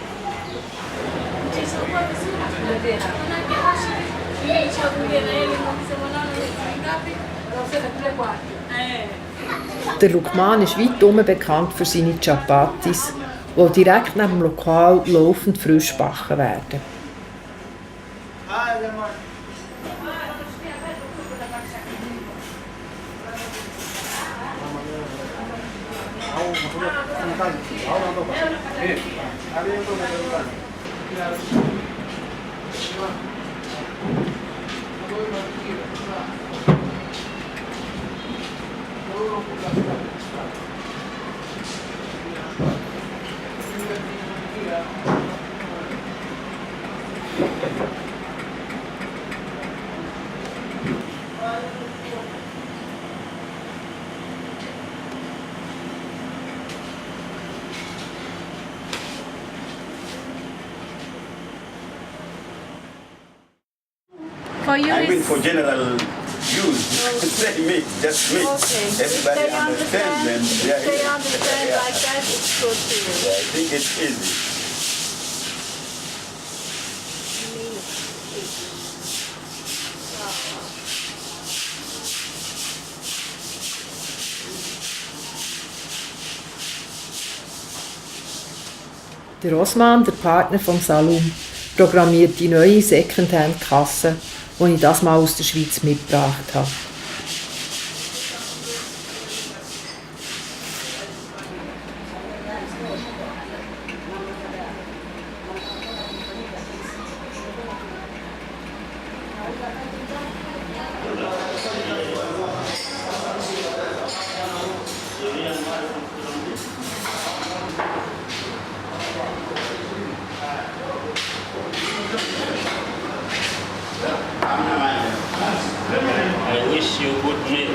Der Lukman ist weit bekannt für seine Chapatis, die direkt neben dem Lokal laufend frisch gebacken werden. For you, I mean, it's for general use, say meat, just meat. okay. Everybody If they understands, and if they understand like that, it's good to you. I think it's easy. Der Osman, der Partner von Salum, programmierte neue Secondhand-Kasse, die ich das mal aus der Schweiz mitgebracht habe. I wish you good meal.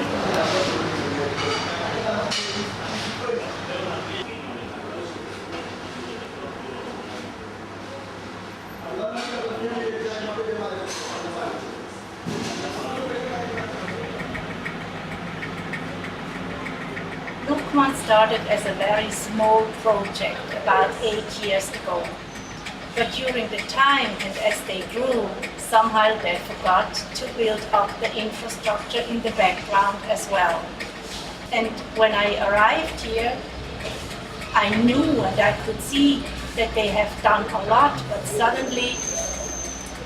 Lookman started as a very small project about 8 years ago. But during the time and as they grew, somehow they forgot to build up the infrastructure in the background as well. And when I arrived here, I knew and I could see that they have done a lot, but suddenly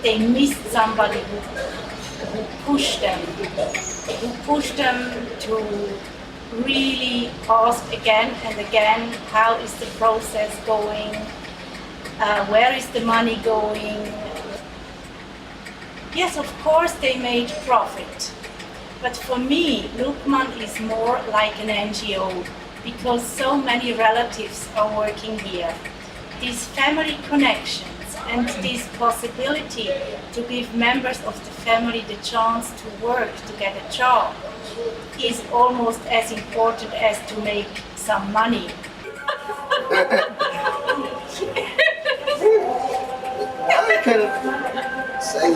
they missed somebody who pushed them to really ask again and again, how is the process going? Where is the money going? Yes, of course they made profit. But for me, Lookman is more like an NGO because so many relatives are working here. These family connections and this possibility to give members of the family the chance to work, to get a job, is almost as important as to make some money. I can say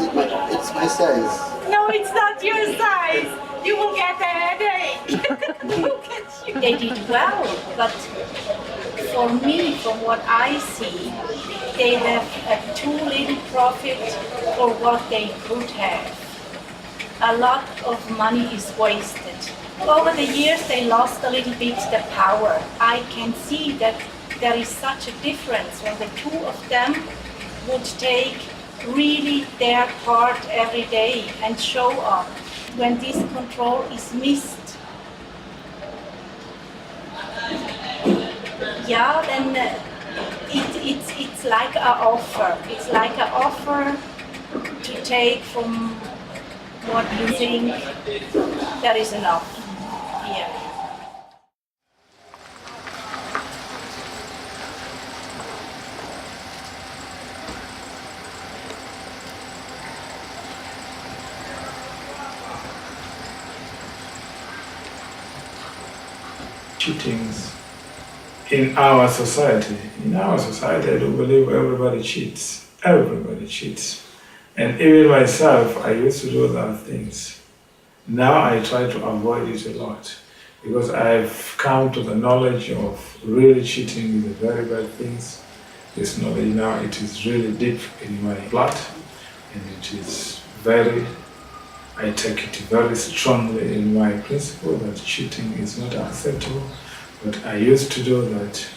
it's my size. No, it's not your size. You will get a headache. Look at you. They did well, but for me, from what I see, they have a too little profit for what they could have. A lot of money is wasted. Over the years, they lost a little bit the power. I can see that there is such a difference when the two of them would take really their part every day and show up. When this control is missed, yeah, then it's like an offer. It's like an offer to take from what you think there is enough here. Cheatings in our society. In our society, I do believe everybody cheats. Everybody cheats. And even myself, I used to do those things. Now I try to avoid it a lot because I've come to the knowledge of really cheating is a very bad thing. This knowledge now, it is really deep in my blood, and it is I take it very strongly in my principle that cheating is not acceptable, but I used to do that.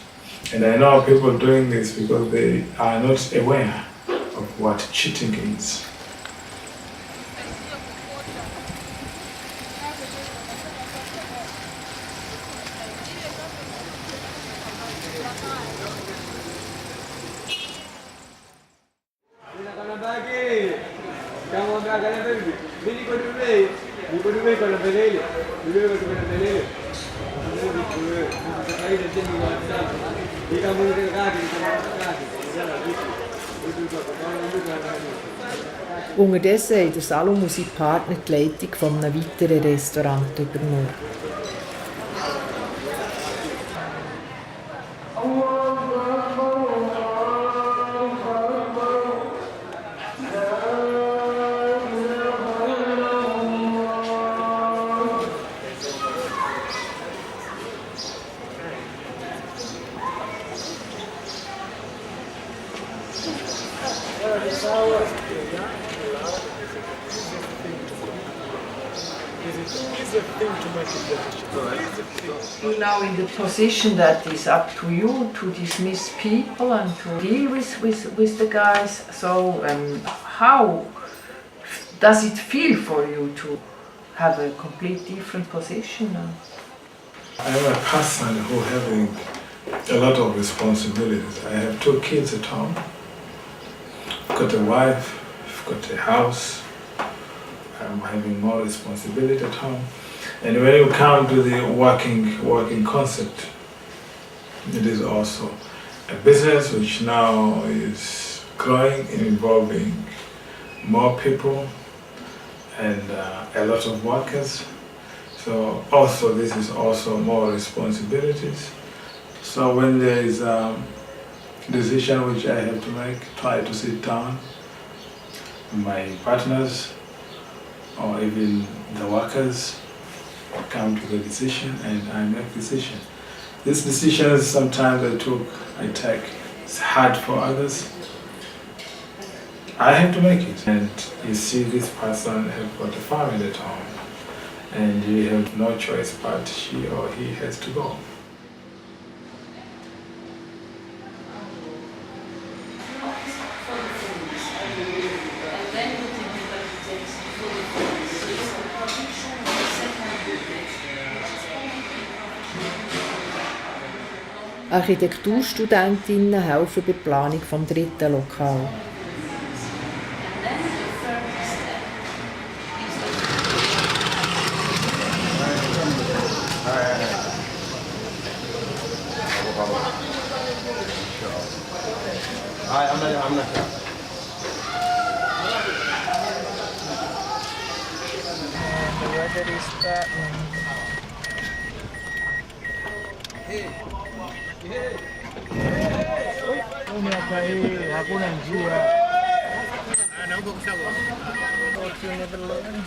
And I know people doing this because they are not aware of what cheating is. Unterdessen haben der Salum und sein Partner die Leitung von einem weiteren Restaurant übernommen. Is it easy thing to make a decision? You're now in the position that is up to you to dismiss people and to deal with the guys. So how does it feel for you to have a complete different position now? I am a person who having a lot of responsibilities. I have 2 kids at home. I've got a wife, I've got a house. I'm having more responsibility at home. And when you come to the working concept, it is also a business which now is growing, involving more people and a lot of workers. So also this is also more responsibilities. So when there is a decision which I have to make, try to sit down, my partners or even the workers come to the decision and I make decision. These decisions sometimes I take, it's hard for others. I have to make it. And you see this person has got a family at home and you have no choice but she or he has to go. Architekturstudentinnen helfen bei der Planung vom 3. Lokal. Hakuna njia. You never learn.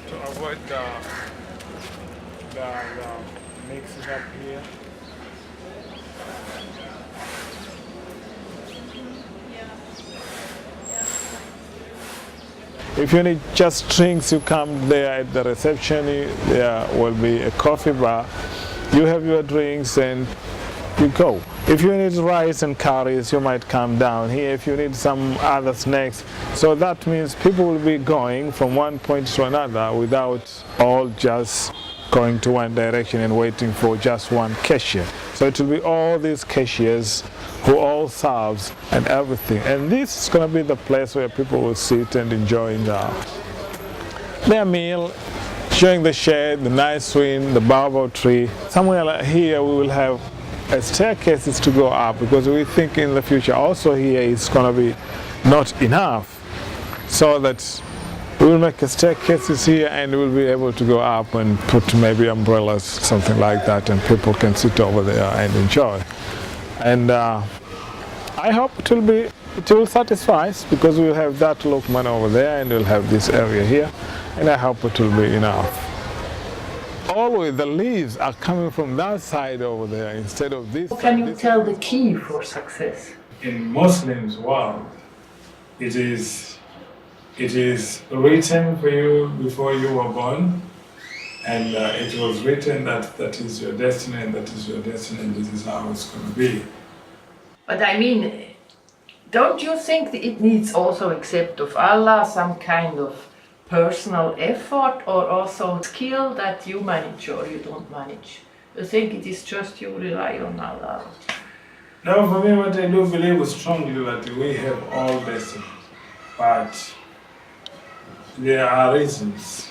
To avoid the mixing up here. If you need just drinks, you come there at the reception. There will be a coffee bar. You have your drinks and you go. If you need rice and curries, you might come down here. If you need some other snacks, so that means people will be going from one point to another without all just going to one direction and waiting for just one cashier. So it will be all these cashiers who all serves and everything. And this is going to be the place where people will sit and enjoy their meal, enjoying the shade, the nice wind, the baobab tree. Somewhere like here we will have a staircases to go up because we think in the future also here it's going to be not enough, so that we will make a staircases here and we'll be able to go up and put maybe umbrellas, something like that, and people can sit over there and enjoy. And I hope it will satisfy us because we'll have that Lokman over there and we'll have this area here, and I hope it will be enough. Always the leaves are coming from that side over there instead of this. Can you tell the key for success? In Muslims' world, it is written for you before you were born, and it was written that is your destiny, and that is your destiny, and this is how it's going to be. But I mean, don't you think that it needs also, except of Allah, some kind of personal effort or also skill that you manage or you don't manage? You think it is just you rely on Allah? No, for me what I do believe strongly that we have all destiny, but there are reasons.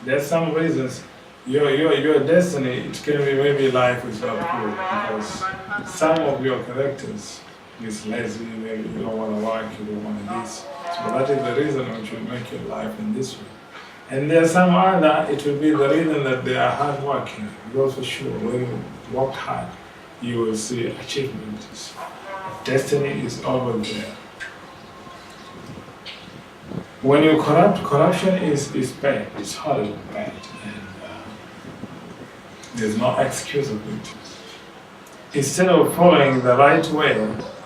There are some reasons. Your destiny, it can be maybe life is not good because some of your characters is lazy, maybe you don't want to work, you don't want to this. So that is the reason which will make your life in this way. And there's some other, it will be the reason that they are hardworking. Because for sure, when you work hard, you will see achievements. Destiny is always there. When you corrupt, corruption is bad. It's horrible bad. And there's no excuse of it. Instead of following the right way,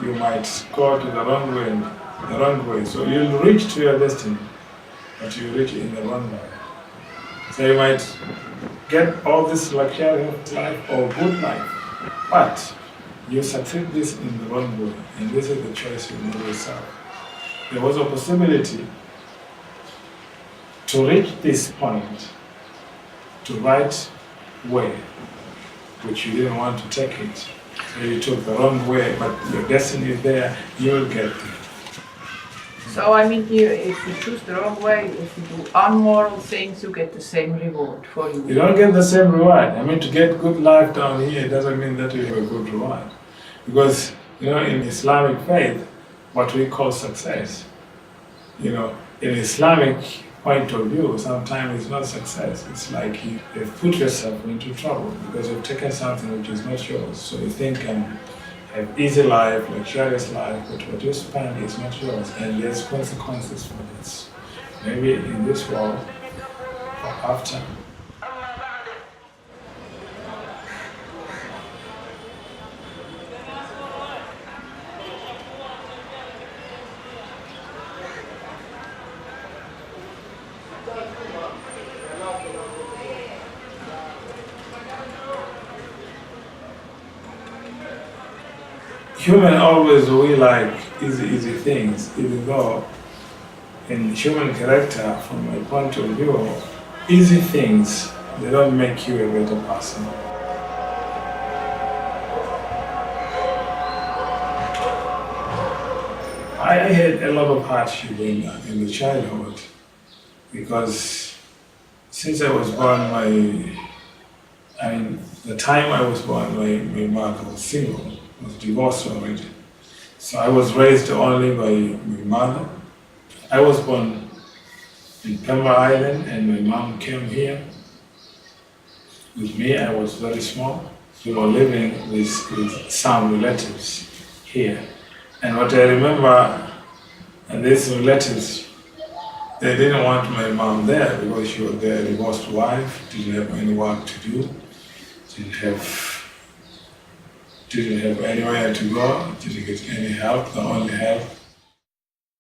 you might go to the wrong way. So you'll reach to your destiny, but you reach in the wrong way. So you might get all this luxurious life or good life, but you succeed this in the wrong way, and this is the choice you make yourself. There was a possibility to reach this point, to right way, which you didn't want to take it. So you took the wrong way, but your destiny is there, you will get there. So I mean, if you choose the wrong way, if you do unmoral things, you get the same reward for you. You don't get the same reward. I mean, to get good life down here, it doesn't mean that you have a good reward. Because, you know, in Islamic faith, what we call success, you know, in Islamic point of view, sometimes it's not success. It's like you've put yourself into trouble because you've taken something which is not yours. So you think have easy life, luxurious life, but what you spend is not yours, and there's consequences for this. Maybe in this world or after. Human always we like easy things, even though in human character, from my point of view, easy things, they don't make you a better person. I had a lot of hardship in the childhood because since I was born, the time I was born, my mother was single. Was divorced already. So I was raised only by my mother. I was born in Pemba Island and my mom came here with me. I was very small. We were living with some relatives here. And what I remember, and these relatives, they didn't want my mom there because she was their divorced wife, didn't have any work to do, didn't have anywhere to go, didn't get any help, the only help.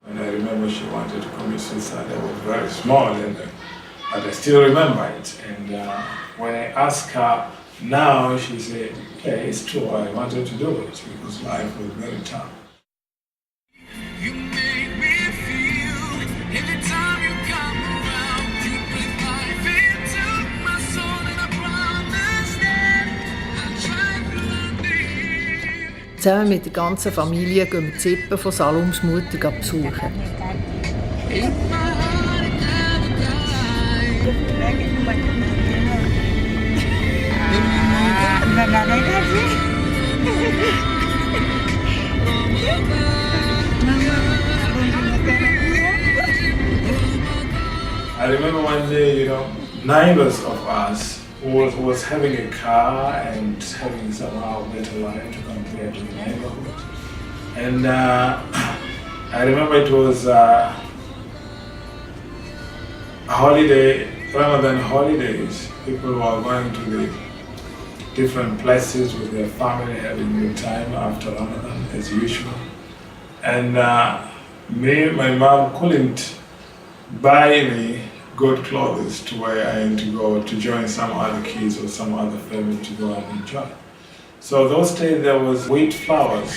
And I remember she wanted to commit suicide. I was very small, but I still remember it. And when I asked her now, she said, okay, it's true, I wanted to do it because life was very tough. You make me feel every time you come around, you breathe life into my soul and I promise that I'll try to leave. Zusammen mit der ganzen Familie gehen wir die Sippe von Salums Mutter besuchen. I remember one day, neighbors of us who was having a car and having somehow better life to compare to the neighborhood. And I remember it was a holiday, rather than holidays. People were going to the different places with their family, having a good time after Ramadan, as usual. And my mom couldn't buy me good clothes to wear and to go to join some other kids or some other family to go and enjoy. So those days there was wheat flours.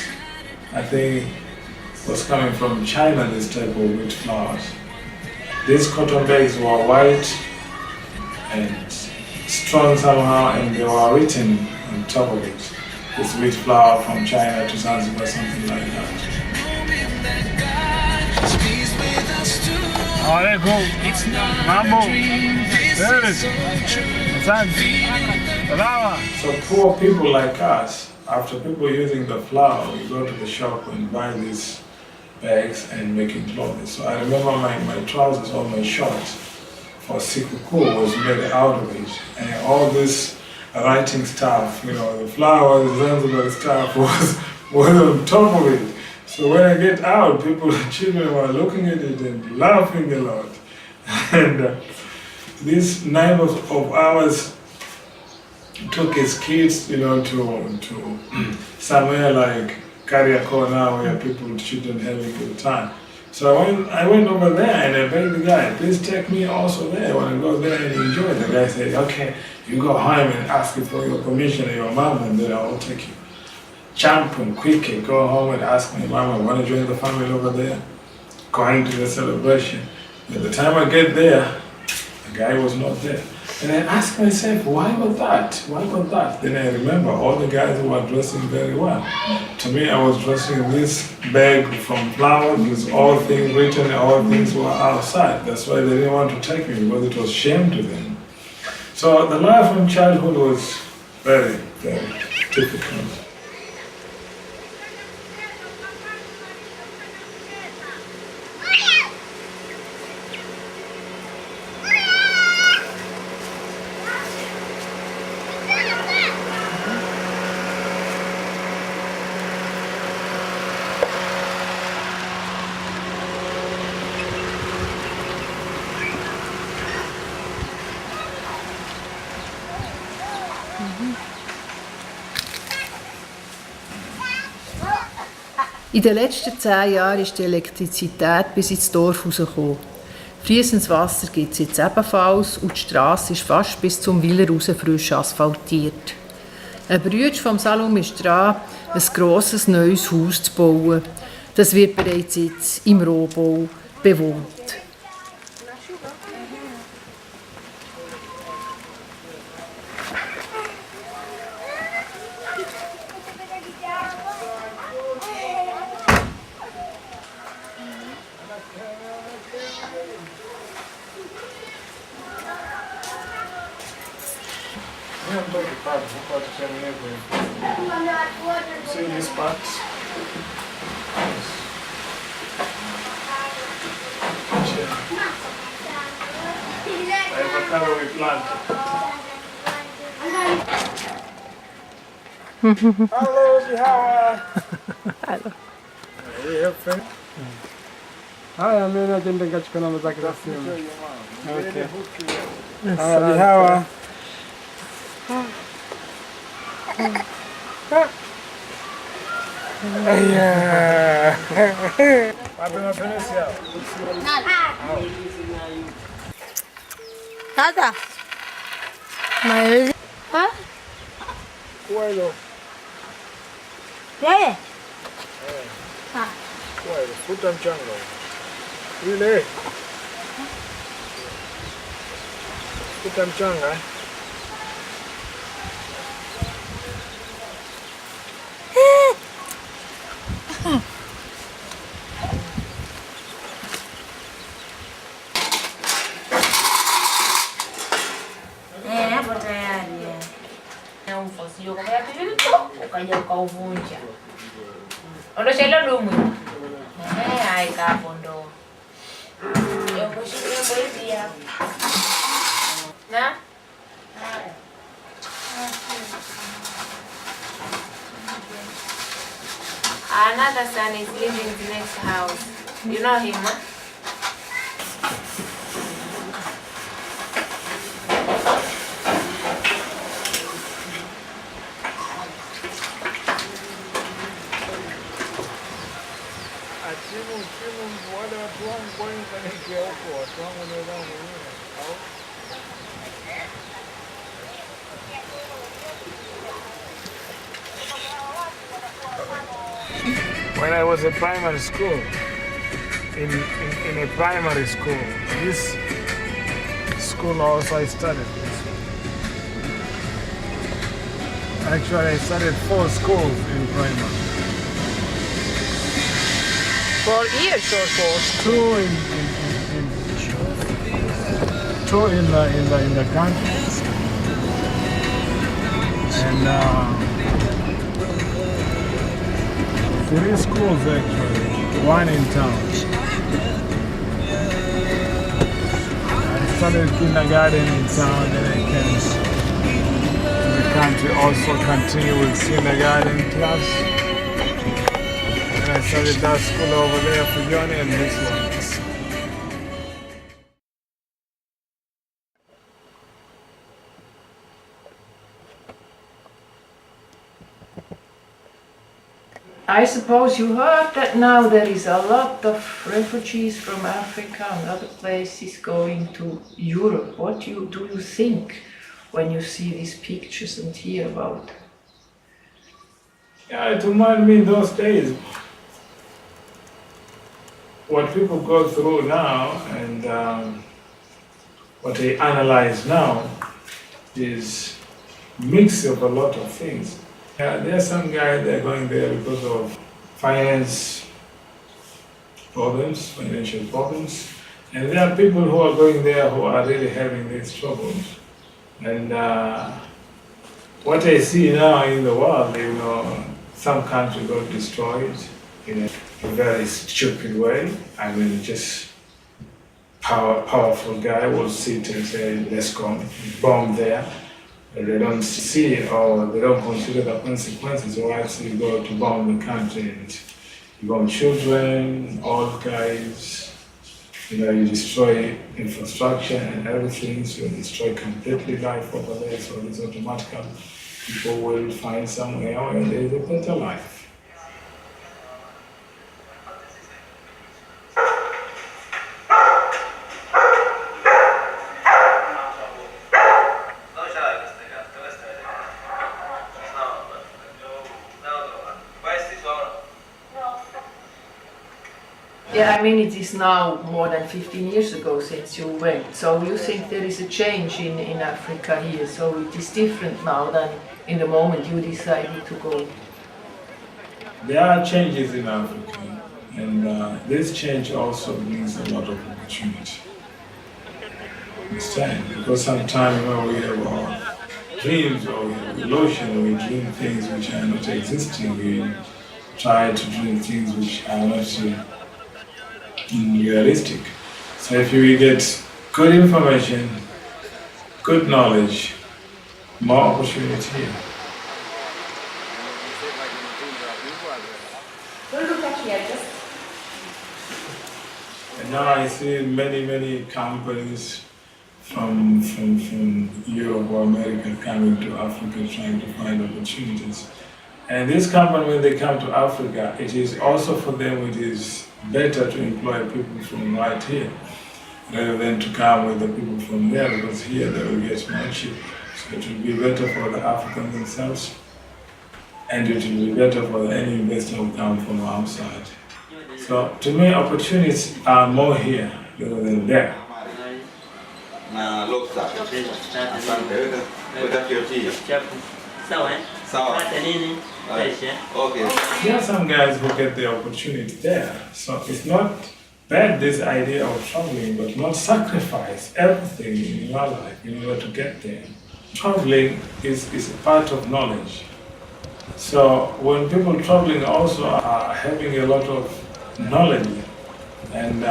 I think it was coming from China, this type of wheat flours. These cotton bags were white and strong somehow, and they were written on top of it. This wheat flour from China to Zanzibar, something like that. Oh, there go. Mambo. There it is. So poor people like us, after people using the flour, we go to the shop and buy these bags and making clothes. So I remember my trousers or my shorts or sikukuu was made out of it. And all this writing stuff, you know, the flowers, Zanzibar stuff was on top of it. So when I get out, children were looking at it and laughing a lot. And this neighbor of ours took his kids, you know, to somewhere like Kariakoo now, where children have a good time. So I went over there and I begged the guy, please take me also there. I want to go there and enjoy. The guy said, okay, you go home and ask for your permission and your mom, and then I'll take you. Jump and quickly go home and ask my mom, I want to join the family over there, going to the celebration. By the time I get there, the guy was not there. And I asked myself, why was that? Why was that? Then I remember all the guys who were dressing very well. To me, I was dressing in this bag from flowers with all things written, all things were outside. That's why they didn't want to take me, because it was shame to them. So the life from childhood was very, very difficult. In den letzten 10 Jahren ist die Elektrizität bis ins Dorf rausgekommen. Fließendes Wasser gibt es jetzt ebenfalls und die Strasse ist fast bis zum Weiler raus frisch asphaltiert. Ein Bruder von Salum ist dran, ein grosses neues Haus zu bauen. Das wird bereits jetzt im Rohbau bewohnt. See these parts? Avocado we planted. Hello, Jihawa. Hello. Haya, mimi naenda nikachukua mazake za simu. Okay. Jihawa. Yeah. Nada. Mas... Hã? Coelho. É? Ah. Coelho, fruta mchanga. Ile. Fruta mchanga. Hapo tayari. Na mfosio kwa ya pili tu ukaja ukauvunja. Ondosha hilo dumu. Haika hapo ndo. Yoko shikio hivi hapa. Na? Another son is living in the next house. You know him, huh? When I was in primary school, in a primary school, this school also I studied. Actually, I studied 4 schools in primary. 4 years or 4? 2 in the country, and 3 schools actually, 1 in town. I started kindergarten in town, and I came to the country also continue with kindergarten class. And I started that school over there for Johnny and this one. I suppose you heard that now there is a lot of refugees from Africa and other places going to Europe. What do you think when you see these pictures and hear about? Yeah, it reminded me in those days what people go through now, and what they analyze now is mix of a lot of things. There are some guys that are going there because of financial problems, and there are people who are going there who are really having these troubles. And what I see now in the world, some countries got destroyed in a very stupid way. I mean, just powerful guy will sit and say, let's go, bomb there. They don't see or they don't consider the consequences. Once you go to bomb the country and you bomb children, old guys, you destroy infrastructure and everything, so you destroy completely life over there. So it's automatically people will find somewhere where there is a better life. Yeah, I mean, it is now more than 15 years ago since you went. So you think there is a change in Africa here, so it is different now than in the moment you decided to go? There are changes in Africa, and this change also brings a lot of opportunity. Understand? Because sometimes when we have our dreams or we have illusion, we dream things which are not existing, we try to dream things which are not realistic. So if you get good information, good knowledge, more opportunity here. And now I see many companies from Europe or America coming to Africa trying to find opportunities. And this company, when they come to Africa, it is also for them, it is better to employ people from right here rather than to come with the people from there, because here they will get more cheap. So it will be better for the Africans themselves, and it will be better for any investor who come from outside. So to me, opportunities are more here rather than there. There are some guys who get the opportunity there. So it's not bad, this idea of traveling, but not sacrifice everything in your life in order to get there. Traveling is a part of knowledge. So when people traveling also are having a lot of knowledge, and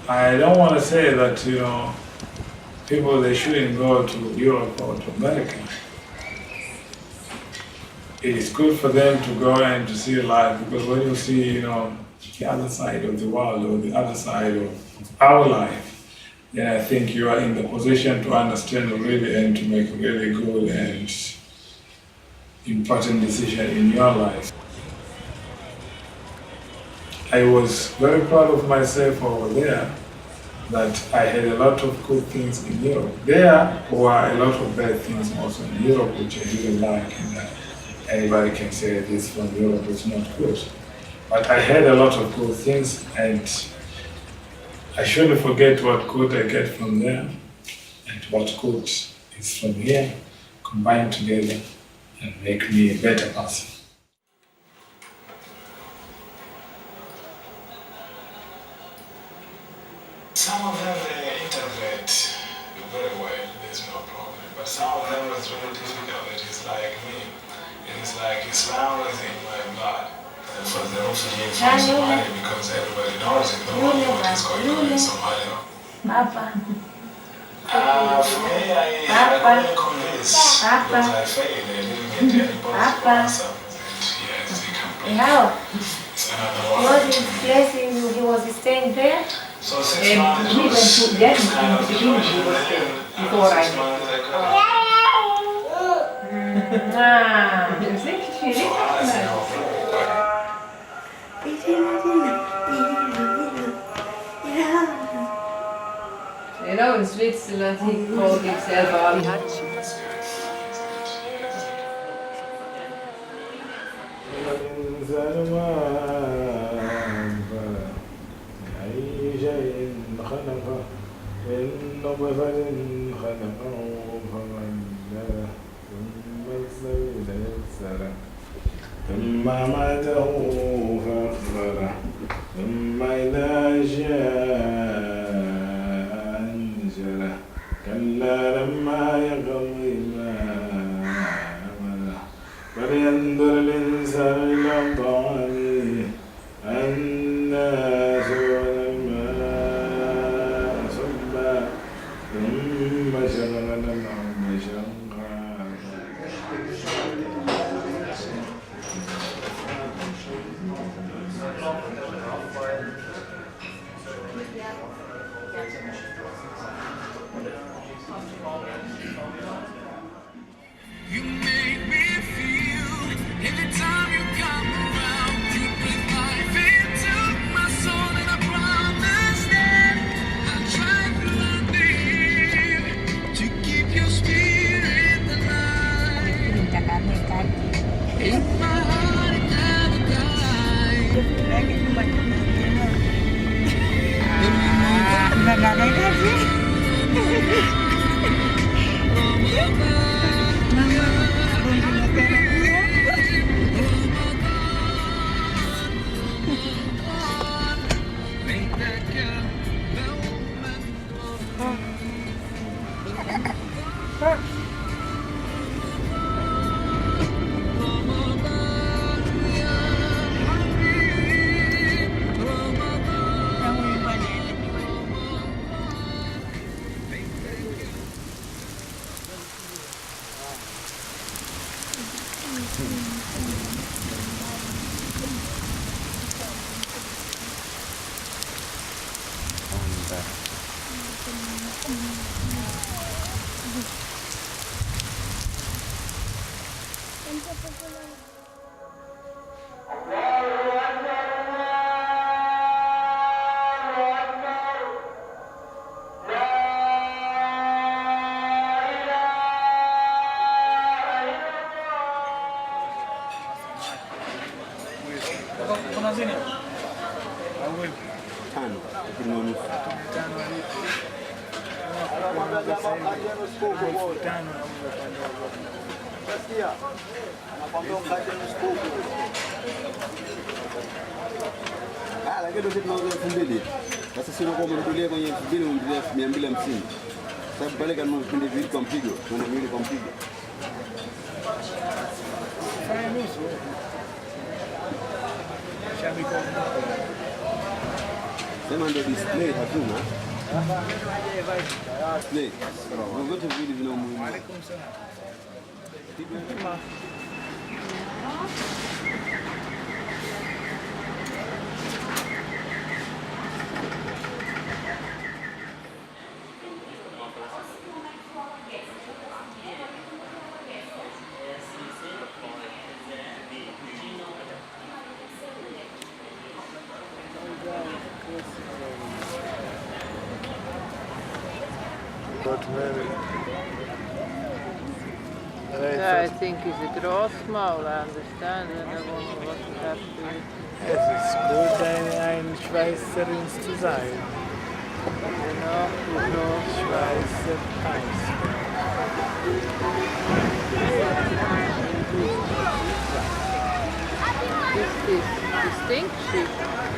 I don't want to say that, people, they shouldn't go to Europe or to America. It is good for them to go and to see life, because when you see, the other side of the world or the other side of our life, then I think you are in the position to understand really and to make a really good and important decision in your life. I was very proud of myself over there, that I had a lot of good things in Europe. There were a lot of bad things also in Europe, which I didn't like, and anybody can say this from Europe is not good. But I had a lot of good things, and I shouldn't forget what good I get from there and what good is from here, combined together and make me a better person. Some of them they interpret very well, there's no problem. But some of them is very difficult. It is like me. It is like Islam is in my blood. For the refugees from Somalia, because everybody knows in the world what is going on in Somalia. Papa. For me, I couldn't convince because I failed. I didn't get anybody to answer. And How? it's another one. Was his place he was staying there? So 6 months We went was to Denmark kind in of the beginning, he was there, before I 6 met. months I could. Ah, you think she So I said, recognized? You know, in Switzerland he called himself Alihachi. أي شيء خلقه من نطفة خلقه فقدره ثم السبيل يسره ثم أماته فأخبره ثم إذا شاء أنشره كلا لما يقض ما أمره فلينظر الإنسان إلى طعامه أنا سقينا الماء صبا ثم شققنا الأرض شقا You make me feel every time you come around. You breathe life into my soul, and I promise that I'll try to live to keep your spirit alive. In my heart it never Lakini tunauza 2000. Sasa sio kwa mtulie kwenye 2250. Sasa pale kama vipindi vile kwa mpigo, kuna vile kwa mpigo. Sema ndio display hatuna. Display. Vyote vile vina umuhimu. Yeah, I think it's a Grossmaul, I understand. I don't know what it has to do. Es ist gut, ein Schweizerin zu sein. Genau. Schweizer Eis. This is distinction.